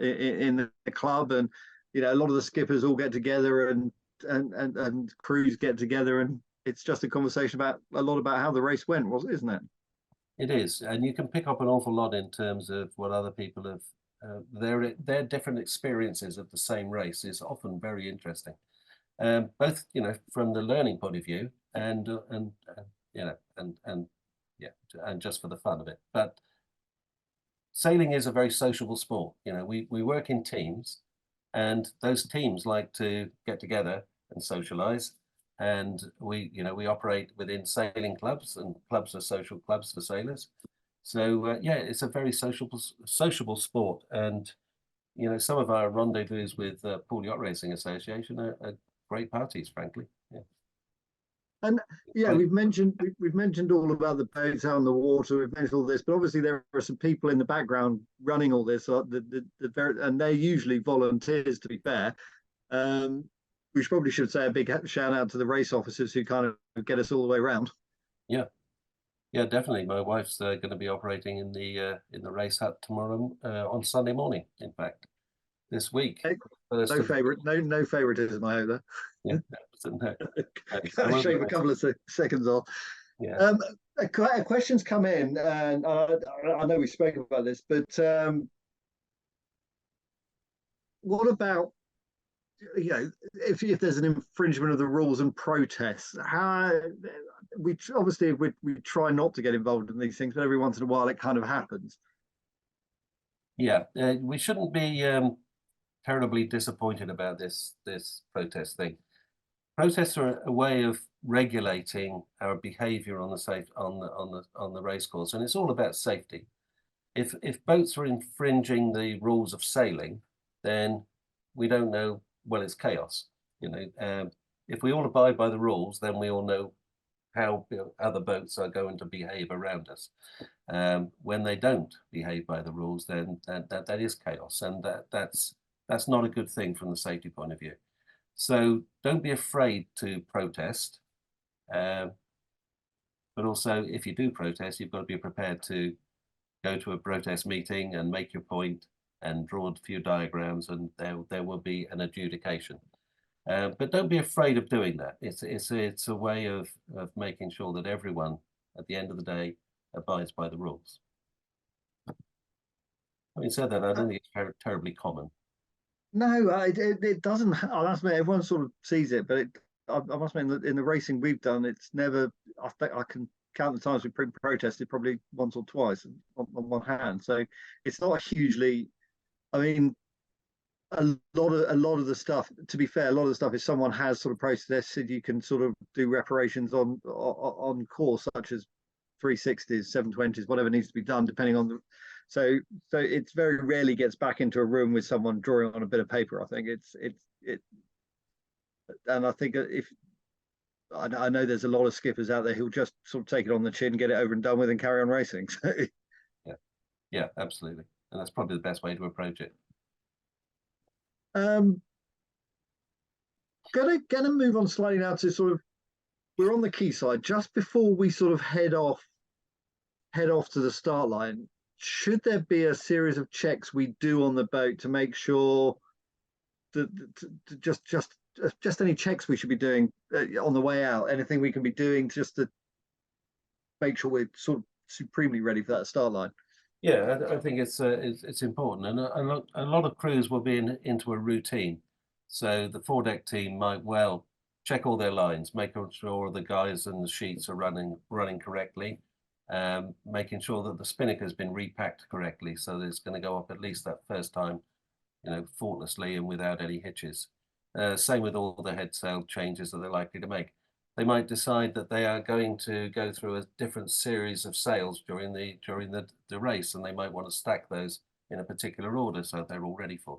the club, and a lot of the skippers all get together and crews get together, and it's just a conversation about how the race went, isn't it? It is, and you can pick up an awful lot in terms of what other people have. Their different experiences of the same race is often very interesting, both from the learning point of view and just for the fun of it. But sailing is a very sociable sport. We work in teams, and those teams like to get together and socialize. And we operate within sailing clubs, and clubs are social clubs for sailors. So it's a very sociable sport, and some of our rendezvous with Poole Yacht Racing Association are great parties, frankly. Yeah. And we've mentioned all about the boats out on the water. We've mentioned all this, but obviously there are some people in the background running all this. And they're usually volunteers, to be fair. We probably should say a big shout out to the race officers who kind of get us all the way around. Yeah, definitely. My wife's going to be operating in the race hut tomorrow on Sunday morning. In fact, this week. No favoritism, I hope that. Yeah, no. Shave a couple of seconds off. Yeah. A question's come in, and I know we spoke about this, but what about, if there's an infringement of the rules and protests? How we obviously we try not to get involved in these things, but every once in a while it kind of happens. Yeah, we shouldn't be terribly disappointed about this protest thing. Protests are a way of regulating our behaviour on the race course, and it's all about safety. If boats are infringing the rules of sailing, then we don't know. Well, it's chaos. If we all abide by the rules, then we all know how other boats are going to behave around us. When they don't behave by the rules, then that is chaos, and that's not a good thing from the safety point of view. So don't be afraid to protest. But also, if you do protest, you've got to be prepared to go to a protest meeting and make your point and draw a few diagrams, and there will be an adjudication. But don't be afraid of doing that. It's a way of making sure that everyone, at the end of the day, abides by the rules. Having said that, I don't think it's terribly common. No, it doesn't. I must admit, everyone sort of sees it, but I must admit, in the racing we've done, it's never. I think I can count the times we've protested probably once or twice on one hand. So it's not hugely. I mean, a lot of the stuff. To be fair, a lot of the stuff is someone has sort of protested. You can sort of do reparations on course, such as 360s, 720s, whatever needs to be done, depending on the. So it's very rarely gets back into a room with someone drawing on a bit of paper. I think and I think if I know there's a lot of skippers out there who'll just sort of take it on the chin, get it over and done with, and carry on racing. So. Yeah, absolutely, and that's probably the best way to approach it. Gonna move on slightly now to sort of, we're on the quayside just before we sort of head off to the start line. Should there be a series of checks we do on the boat to make sure that just any checks we should be doing on the way out? Anything we can be doing just to make sure we're sort of supremely ready for that start line? Yeah, I think it's important, and a lot of crews will be into a routine. So the foredeck team might well check all their lines, making sure the guys and the sheets are running correctly, making sure that the spinnaker has been repacked correctly, so that it's going to go up at least that first time, faultlessly and without any hitches. Same with all the head sail changes that they're likely to make. They might decide that they are going to go through a different series of sails during the race, and they might want to stack those in a particular order so they're all ready for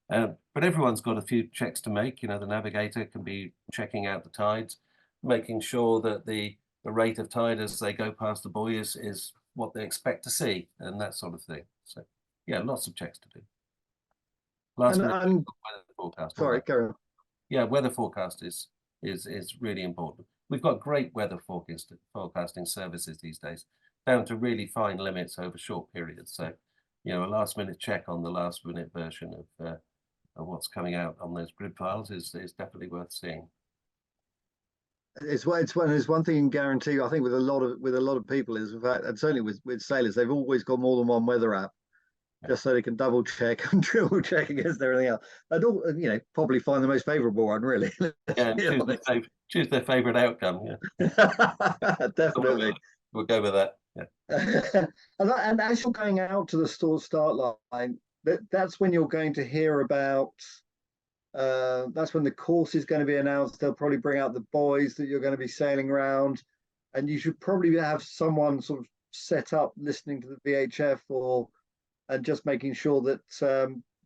them. But everyone's got a few checks to make. The navigator can be checking out the tides, making sure that the rate of tide as they go past the buoy is what they expect to see, and that sort of thing. So yeah, lots of checks to do. Weather forecast. Sorry, carry on. Yeah, weather forecast is really important. We've got great weather forecasting services these days, down to really fine limits over short periods. So, a last minute check on the last minute version of what's coming out on those grid files is definitely worth seeing. It's one thing you can guarantee, I think, with a lot of people, is the fact, and certainly with sailors, they've always got more than one weather app, just so they can double check and triple check against everything else. I'd probably find the most favourable one, really. Yeah, choose their favourite outcome. Yeah, definitely. We'll go with that. Yeah. And as you're going out to the start line, that's when you're going to hear about. That's when the course is going to be announced. They'll probably bring out the buoys that you're going to be sailing around, and you should probably have someone sort of set up listening to the VHF and just making sure that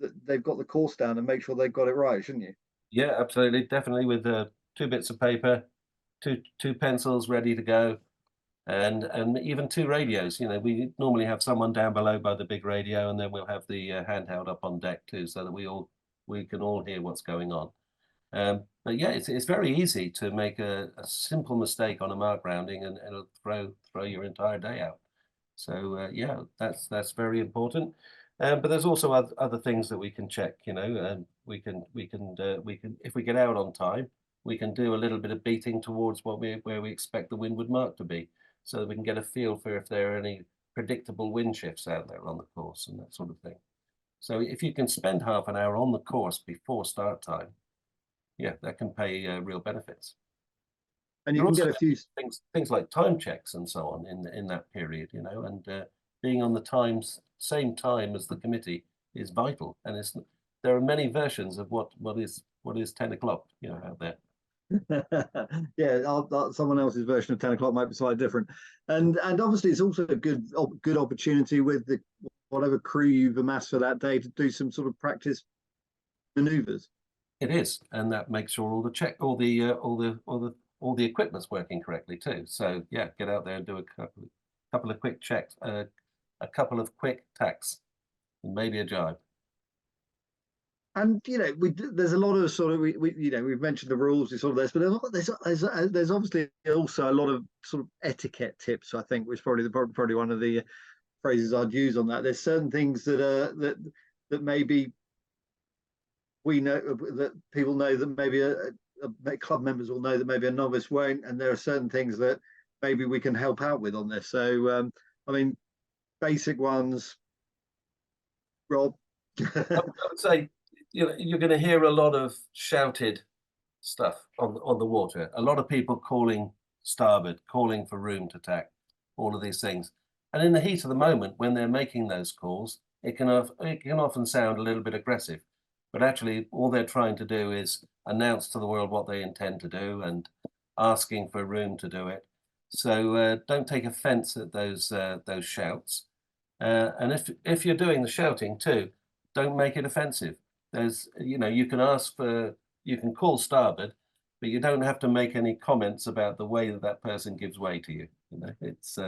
that they've got the course down and make sure they've got it right, shouldn't you? Yeah, absolutely, definitely, with 2 bits of paper, two pencils ready to go, and even 2 radios. We normally have someone down below by the big radio, and then we'll have the handheld up on deck too, so that we can all hear what's going on. But yeah, it's very easy to make a simple mistake on a mark rounding and it'll throw your entire day out. So yeah, that's very important. But there's also other things that we can check. And we can if we get out on time, we can do a little bit of beating towards where we expect the windward mark to be, so that we can get a feel for if there are any predictable wind shifts out there on the course and that sort of thing. So if you can spend half an hour on the course before start time, yeah, that can pay real benefits. And you You're can get also a few things like time checks and so on in that period, you know, and being on the same time as the committee is vital. And there are many versions of what is 10 o'clock, you know, out there. Yeah, someone else's version of 10 o'clock might be slightly different, and obviously it's also a good opportunity with the whatever crew you've amassed for that day to do some sort of practice maneuvers. It is, and that makes sure all the equipment's working correctly too. So yeah, get out there and do a couple of quick checks, a couple of quick tacks, and maybe a jibe. And you know, there's a lot of sort of we've mentioned the rules, we sort of this, but there's obviously also a lot of sort of etiquette tips. I think, which probably one of the phrases I'd use on that. There's certain things that maybe we know that people know that maybe club members will know that maybe a novice won't, and there are certain things that maybe we can help out with on this. So I mean, basic ones, Rob. I would say, you know, you're going to hear a lot of shouted stuff on the water. A lot of people calling starboard, calling for room to tack, all of these things. And in the heat of the moment, when they're making those calls, it can often sound a little bit aggressive. But actually, all they're trying to do is announce to the world what they intend to do and asking for room to do it. So don't take offence at those shouts. And if you're doing the shouting too, don't make it offensive. There's, you know, you can call starboard, but you don't have to make any comments about the way that person gives way to you. You know, it's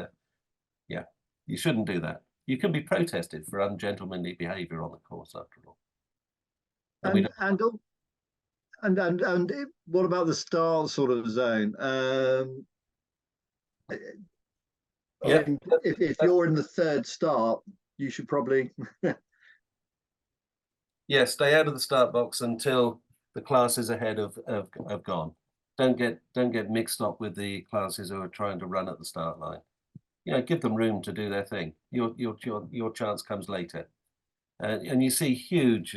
yeah, you shouldn't do that. You can be protested for ungentlemanly behaviour on the course, after all. And what about the start sort of zone? Yeah, I mean, if you're in the third start, you should probably yeah, stay out of the start box until the classes ahead have gone. Don't get mixed up with the classes who are trying to run at the start line. You know, give them room to do their thing. Your chance comes later, and you see huge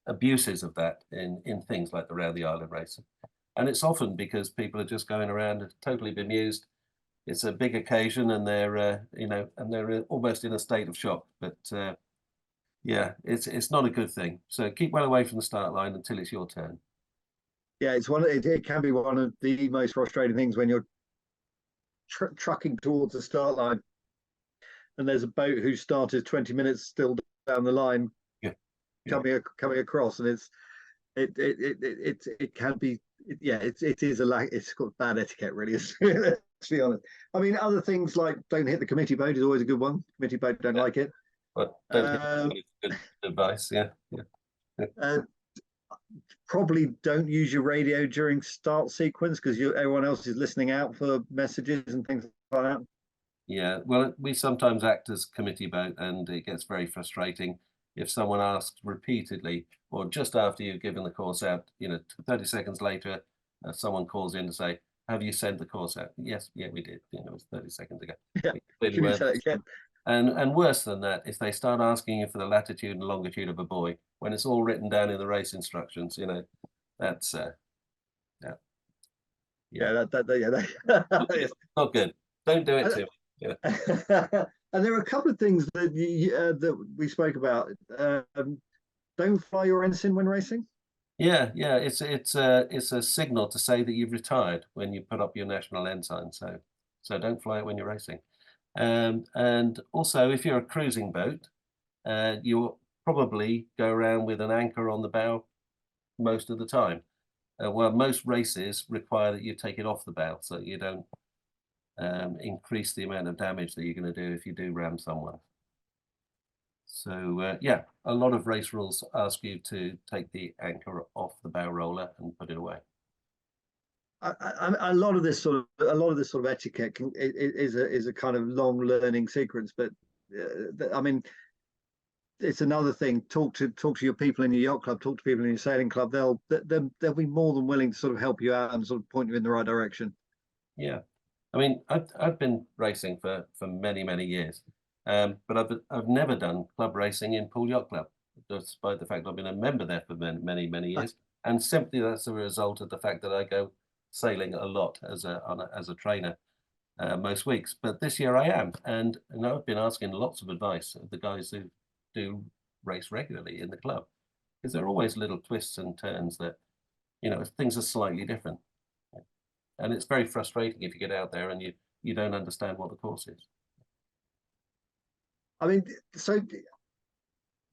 abuses of that in things like the Round the Island racing, and it's often because people are just going around totally bemused. It's a big occasion, and they're you know, and they're almost in a state of shock. But yeah, it's not a good thing. So keep well away from the start line until it's your turn. yeah, it can be one of the most frustrating things when you're trucking towards the start line, and there's a boat who started 20 minutes still down the line, Yeah, coming across, and it can be, yeah, it is it's got bad etiquette, really. Let's be honest. I mean, other things like don't hit the committee boat is always a good one. Committee boat don't like it. but don't good advice. Yeah, yeah. Probably don't use your radio during start sequence because everyone else is listening out for messages and things like that. Yeah, well, we sometimes act as committee boat, and it gets very frustrating if someone asks repeatedly, or just after you've given the course out, you know, 30 seconds later, someone calls in to say, "Have you sent the course out?" Yes, yeah, we did. You know, it was 30 seconds ago. Yeah. Clearly weren't. Again? And worse than that, if they start asking you for the latitude and longitude of a buoy when it's all written down in the race instructions, you know, that's not good. Don't do it to me. Yeah. And there are a couple of things that that we spoke about. Don't fly your ensign when racing. Yeah, it's a signal to say that you've retired when you put up your national ensign. So don't fly it when you're racing. And also, if you're a cruising boat, you'll probably go around with an anchor on the bow most of the time. Well, most races require that you take it off the bow so you don't increase the amount of damage that you're going to do if you do ram someone. So yeah, a lot of race rules ask you to take the anchor off the bow roller and put it away. A lot of this sort of etiquette is a kind of long learning sequence, but I mean, it's another thing. Talk to your people in your yacht club, talk to people in your sailing club. They'll be more than willing to sort of help you out and sort of point you in the right direction. Yeah, I mean, I've been racing for many years, but I've never done club racing in Poole Yacht Club. despite the fact I've been a member there for many years, and simply that's a result of the fact that I go sailing a lot as a trainer most weeks. But this year I am, and I've been asking lots of advice of the guys who do race regularly in the club, because there are always little twists and turns that, things are slightly different. And it's very frustrating if you get out there and you don't understand what the course is. I mean, so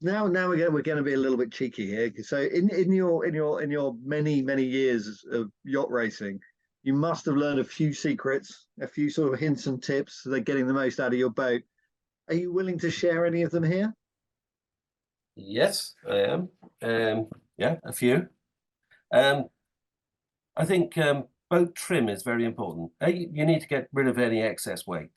now we're going to be a little bit cheeky here. So in your many years of yacht racing, you must have learned a few secrets, a few sort of hints and tips so they're getting the most out of your boat. Are you willing to share any of them here? Yes, I am. Yeah, a few. I think boat trim is very important. You need to get rid of any excess weight,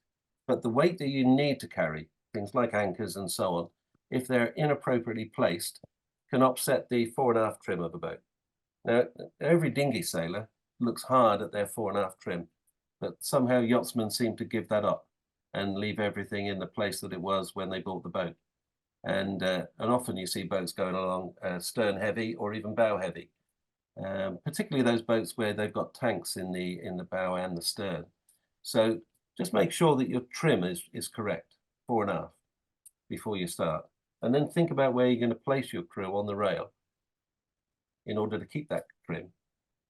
but the weight that you need to carry, things like anchors and so on, if they're inappropriately placed, can upset the fore and aft trim of a boat. Now, every dinghy sailor looks hard at their fore and aft trim, but somehow yachtsmen seem to give that up and leave everything in the place that it was when they bought the boat. And often you see boats going along stern heavy or even bow heavy, particularly those boats where they've got tanks in the bow and the stern. So just make sure that your trim is correct, fore and aft, before you start. And then think about where you're going to place your crew on the rail in order to keep that trim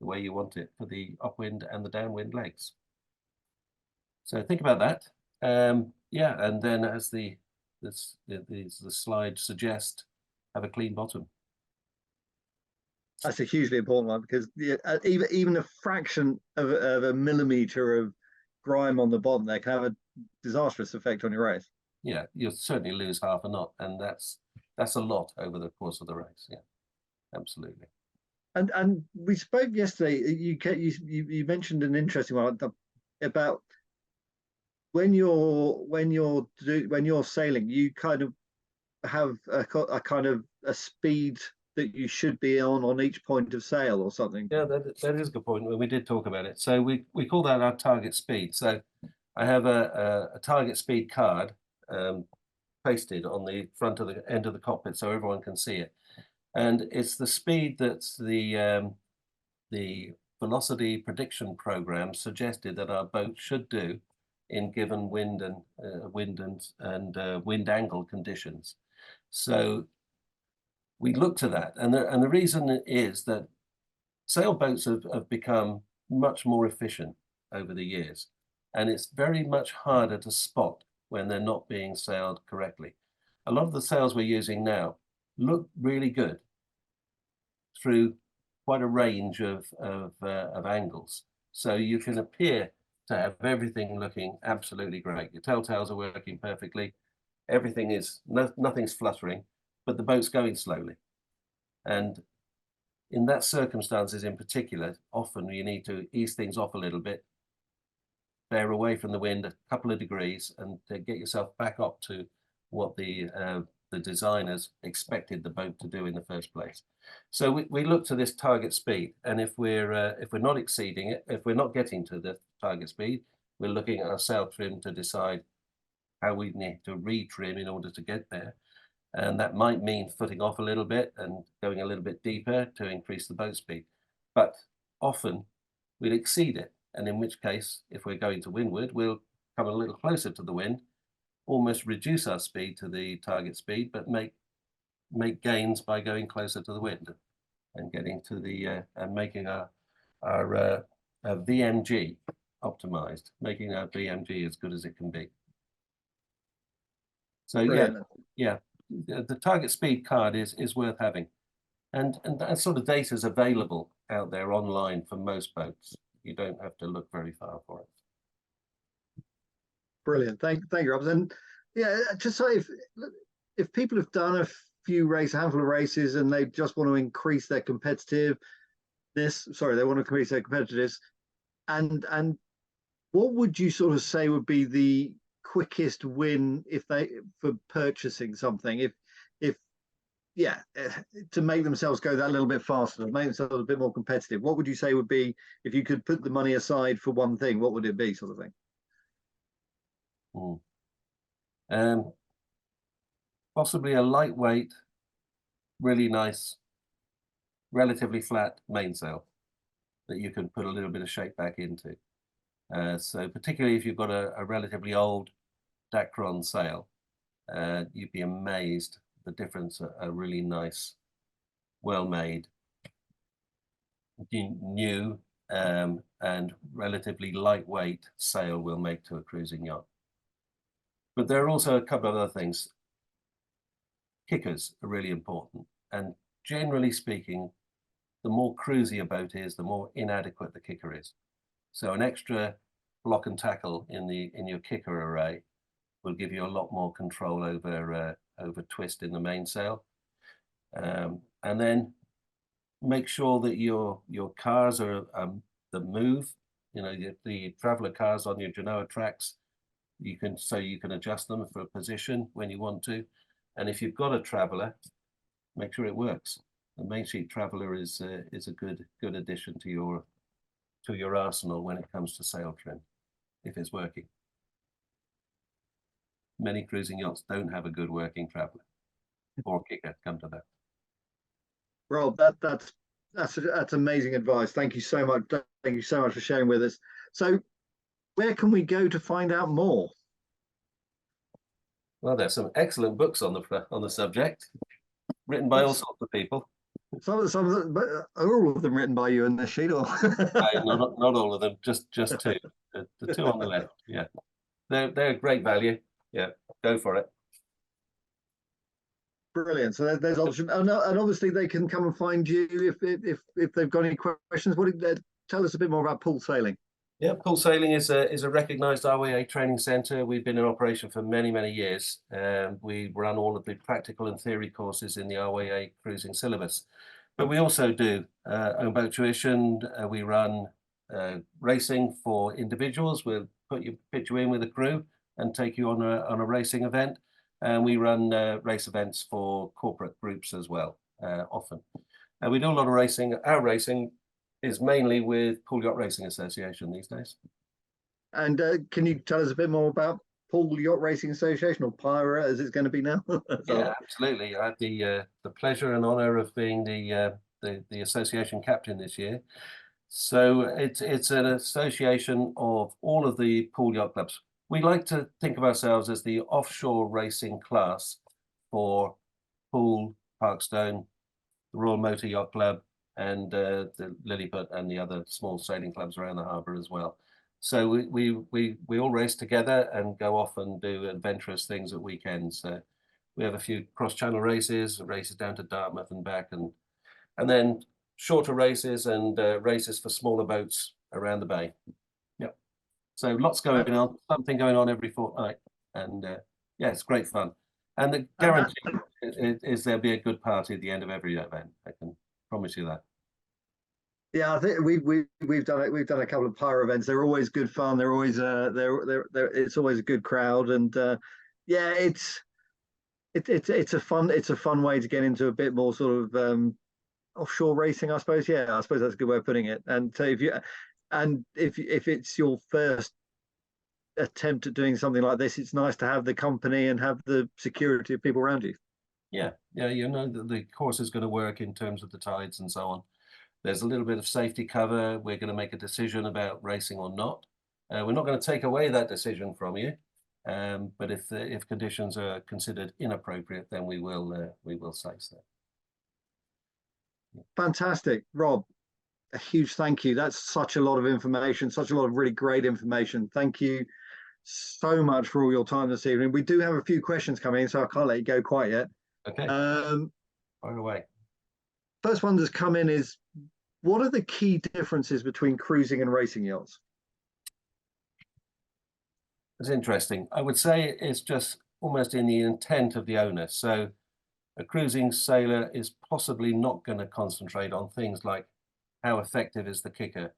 the way you want it for the upwind and the downwind legs. So think about that. Yeah, and then as the slide suggests, have a clean bottom. That's a hugely important one, because even a fraction of a millimeter of grime on the bottom there can have a disastrous effect on your race. Yeah, you'll certainly lose half a knot, and that's a lot over the course of the race. Yeah, absolutely. And we spoke yesterday. You mentioned an interesting one about when you're sailing, you kind of have a kind of a speed that you should be on each point of sail or something. Yeah, that is a good point. We did talk about it. So we call that our target speed. So I have a target speed card pasted on the front of the end of the cockpit so everyone can see it. And it's the speed that the velocity prediction program suggested that our boat should do in given wind and wind angle conditions. So we look to that, and the reason is that sailboats have become much more efficient over the years, and it's very much harder to spot when they're not being sailed correctly. A lot of the sails we're using now look really good through quite a range of angles. So you can appear to have everything looking absolutely great. Your telltales are working perfectly. Everything is, nothing's fluttering, but the boat's going slowly. And in that circumstances in particular, often you need to ease things off a little bit, bear away from the wind a couple of degrees, and get yourself back up to what the designers expected the boat to do in the first place. So we look to this target speed, and if we're not exceeding it, if we're not getting to the target speed, we're looking at our sail trim to decide how we need to retrim in order to get there. And that might mean footing off a little bit and going a little bit deeper to increase the boat speed. But often we'll exceed it. And in which case, if we're going to windward, we'll come a little closer to the wind, almost reduce our speed to the target speed, but make gains by going closer to the wind and getting to the and making our VMG optimized, making our VMG as good as it can be. So yeah, the target speed card is worth having, and that sort of data is available out there online for most boats. You don't have to look very far for it. Brilliant, thank you, Rob. And yeah, just say if people have done a handful of races and they just want to increase their competitiveness, and what would you sort of say would be the quickest win for purchasing something, to make themselves go that little bit faster, to make themselves a bit more competitive? What would you say would be, if you could put the money aside for one thing, what would it be, sort of thing? Possibly a lightweight really nice, relatively flat mainsail that you can put a little bit of shape back into. So particularly if you've got a relatively old Dacron sail, you'd be amazed the difference a really nice, well-made, new and relatively lightweight sail will make to a cruising yacht. But there are also a couple of other things. Kickers are really important, and generally speaking, the more cruisy a boat is, the more inadequate the kicker is. So an extra block and tackle in your kicker array will give you a lot more control over twist in the mainsail, and then make sure that your cars are that move. You know, the traveller cars on your Genoa tracks, you can adjust them for a position when you want to, and if you've got a traveller, make sure it works. The main sheet traveller is a good addition to your arsenal when it comes to sail trim, if it's working. Many cruising yachts don't have a good working traveller or kicker, come to that. Rob, that's amazing advice. Thank you so much. Thank you so much for sharing with us. So where can we go to find out more? Well, there's some excellent books on the subject, written by all sorts of people. But are all of them written by you in this sheet, or not all of them, just two. The two on the left. Yeah, they're great value. Yeah, go for it. Brilliant. So there's option, and obviously they can come and find you if they've got any questions. Tell us a bit more about Poole Sailing. Yeah, Poole Sailing is a recognised RWA training centre. We've been in operation for many years. We run all of the practical and theory courses in the RWA cruising syllabus. But we also do own boat tuition. We run racing for individuals. We'll pitch you in with a crew and take you on a racing event. And we run race events for corporate groups as well, often. And we do a lot of racing. Our racing is mainly with Poole Yacht Racing Association these days. And can you tell us a bit more about Poole Yacht Racing Association, or PYRA as it's going to be now? Yeah, absolutely. I had the pleasure and honour of being the association captain this year. So it's an association of all of the Poole yacht clubs. We like to think of ourselves as the offshore racing class for Poole, Parkstone, the Royal Motor Yacht Club, and the Lilliput and the other small sailing clubs around the harbour as well. So we all race together and go off and do adventurous things at weekends. So we have a few cross-channel races down to Dartmouth and back, and then shorter races and races for smaller boats around the bay. Yep. So lots going on, something going on every fortnight, and yeah, it's great fun. And the guarantee is there'll be a good party at the end of every event. I can promise you that. Yeah, I think we've done it. We've done a couple of PYRA events. They're always good fun. They're always it's always a good crowd, and yeah, it's a fun way to get into a bit more sort of offshore racing, I suppose. Yeah, I suppose that's a good way of putting it. And so if it's your first attempt at doing something like this, it's nice to have the company and have the security of people around you. Yeah, you know the course is going to work in terms of the tides and so on. There's a little bit of safety cover. We're going to make a decision about racing or not. We're not going to take away that decision from you, but if conditions are considered inappropriate, then we will say so. Fantastic, Rob. A huge thank you. That's such a lot of information, such a lot of really great information. Thank you so much for all your time this evening. We do have a few questions coming in, so I can't let you go quite yet. Okay. Fire away. First one that's come in is, what are the key differences between cruising and racing yachts? It's interesting. I would say it's just almost in the intent of the owner. So a cruising sailor is possibly not going to concentrate on things like how effective is the kicker?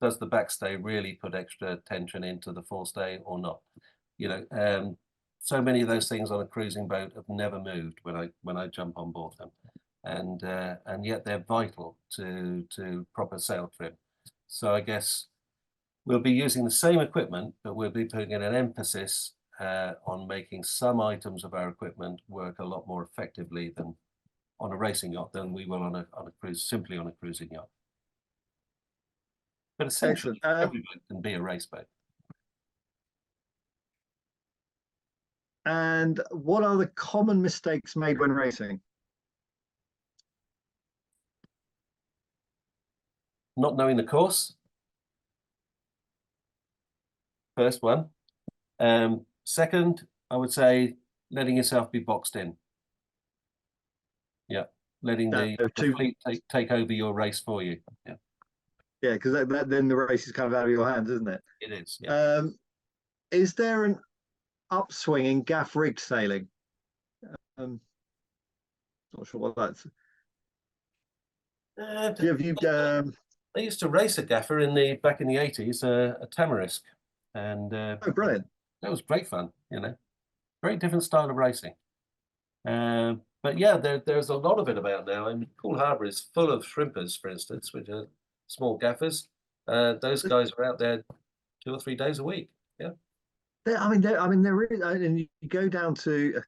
Does the backstay really put extra tension into the forestay or not? You know, so many of those things on a cruising boat have never moved when I jump on board them, and yet they're vital to proper sail trim. So I guess we'll be using the same equipment, but we'll be putting in an emphasis on making some items of our equipment work a lot more effectively than on a racing yacht than we will on a cruise, simply on a cruising yacht. But essentially, every boat can be a race boat. And what are the common mistakes made when racing? Not knowing the course. First one. Second, I would say letting yourself be boxed in. Yeah, letting the fleet take over your race for you. Yeah. Yeah, because then the race is kind of out of your hands, isn't it? It is. Yeah. Is there an upswing in gaff rigged sailing? Not sure what that's. I used to race a gaffer back in the 80s, a Tamarisk, and oh, brilliant! That was great fun. Very different style of racing. But yeah, there's a lot of it about now. I mean, Poole Harbour is full of shrimpers, for instance, which are small gaffers. Those guys are out there 2 or 3 days a week. Yeah. I mean, there is, and you go down to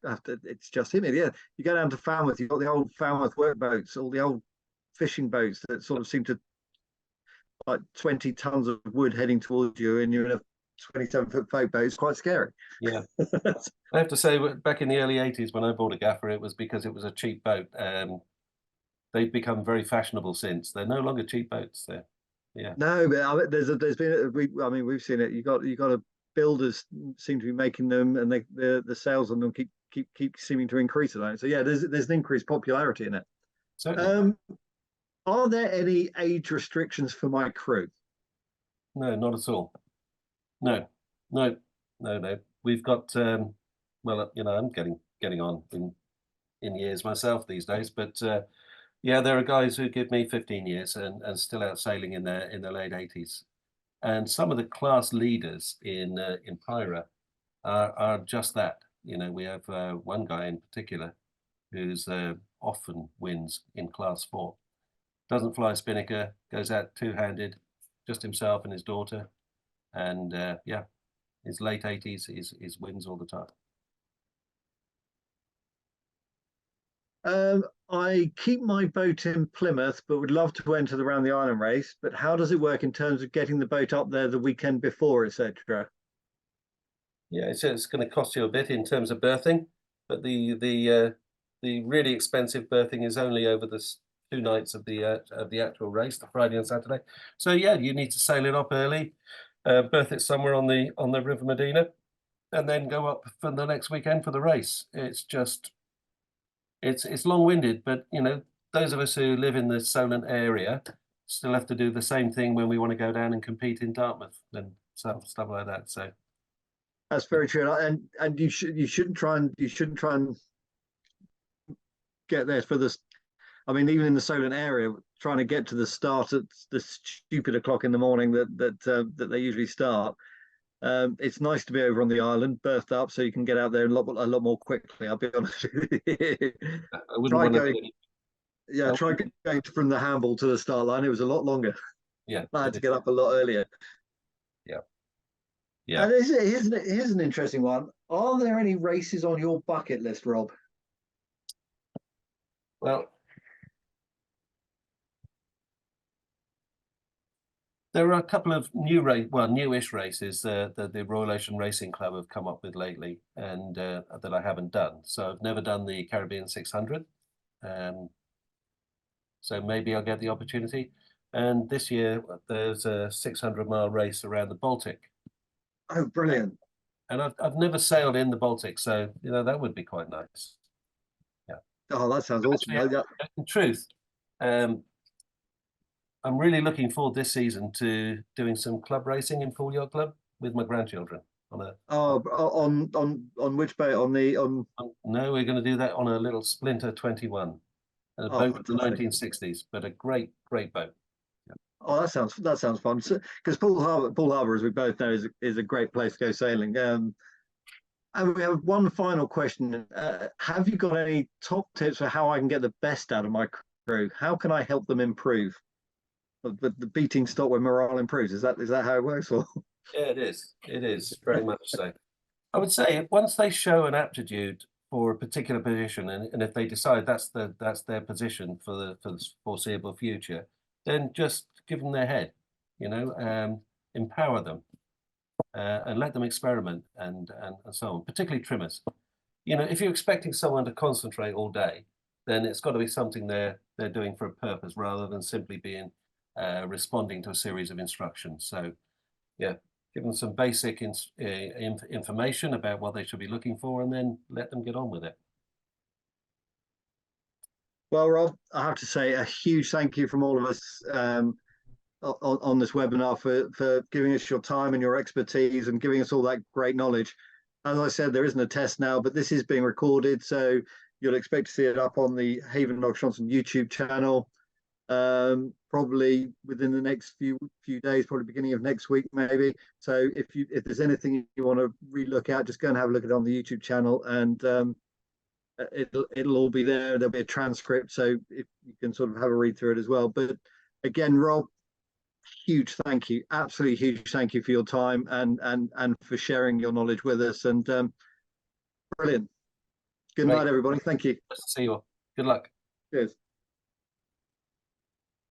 it's just him. Yeah, you go down to Falmouth. You've got the old Falmouth workboats, all the old fishing boats that sort of seem to like 20 tons of wood heading towards you, and you're in a 27-foot float boat. It's quite scary. Yeah, I have to say, back in the early 80s when I bought a gaffer, it was because it was a cheap boat. They've become very fashionable since. They're no longer cheap boats. Yeah. No, but we've seen it. You got a builders seem to be making them, and the sales on them keep seeming to increase at the moment. So yeah, there's an increased popularity in it. Certainly. Are there any age restrictions for my crew? No, not at all. No. We've got well, I'm getting on in years myself these days, but yeah, there are guys who give me 15 years and still out sailing in their late 80s. And some of the class leaders in PYRA are just that. We have one guy in particular who's often wins in class 4. Doesn't fly a spinnaker, goes out two-handed, just himself and his daughter. And yeah, his late 80s, his wins all the time. I keep my boat in Plymouth, but would love to enter the Round the Island race. But how does it work in terms of getting the boat up there the weekend before, etc.? Yeah, it's going to cost you a bit in terms of berthing, but the really expensive berthing is only over the 2 nights of the actual race, the Friday and Saturday. So yeah, you need to sail it up early, berth it somewhere on the River Medina, and then go up for the next weekend for the race. It's long-winded, but those of us who live in the Solent area still have to do the same thing when we want to go down and compete in Dartmouth and stuff like that. So that's very true, and you shouldn't try and get there for this. I mean, even in the Solent area, trying to get to the start at the stupid o'clock in the morning that they usually start. It's nice to be over on the island, berthed up, so you can get out there a lot more quickly. I'll be honest with you. Try going from the handball to the start line. It was a lot longer. Yeah, I had to get up a lot earlier. Yeah. And here's an interesting one. Are there any races on your bucket list, Rob? Well, there are a couple of newish races that the Royal Ocean Racing Club have come up with lately, and that I haven't done. So I've never done the Caribbean 600. So maybe I'll get the opportunity. And this year there's a 600-mile race around the Baltic. Oh, brilliant! And I've never sailed in the Baltic, so that would be quite nice. Yeah. Oh, that sounds awesome. Actually, in truth, I'm really looking forward this season to doing some club racing in Poole Yacht Club with my grandchildren. On which boat? No, we're going to do that on a little Splinter 21, a boat from the 1960s, but a great boat. Oh, that sounds fun. Because Poole Harbour, as we both know, is a great place to go sailing. And we have one final question. Have you got any top tips for how I can get the best out of my crew? How can I help them improve? The beating stock when morale improves. Is that how it works? Or? Yeah, it is. It is very much so. I would say once they show an aptitude for a particular position, and if they decide that's their position for the foreseeable future, then just give them their head, you know, empower them, and let them experiment and so on, particularly trimmers. You know, if you're expecting someone to concentrate all day, then it's got to be something they're doing for a purpose rather than simply being responding to a series of instructions. So, yeah, give them some basic information about what they should be looking for, and then let them get on with it. Well, Rob, I have to say a huge thank you from all of us on this webinar for giving us your time and your expertise and giving us all that great knowledge. As I said, there isn't a test now, but this is being recorded, so you'll expect to see it up on the Haven Knox-Johnston YouTube channel, probably within the next few days, probably beginning of next week, maybe. So if there's anything you want to re-look at, just go and have a look at it on the YouTube channel, and it'll all be there. There'll be a transcript, so if you can sort of have a read through it as well. But again, Rob, huge thank you, absolutely huge thank you for your time and for sharing your knowledge with us. And brilliant. Good night, everybody. Thank you. Nice to see you all. Good luck. Cheers.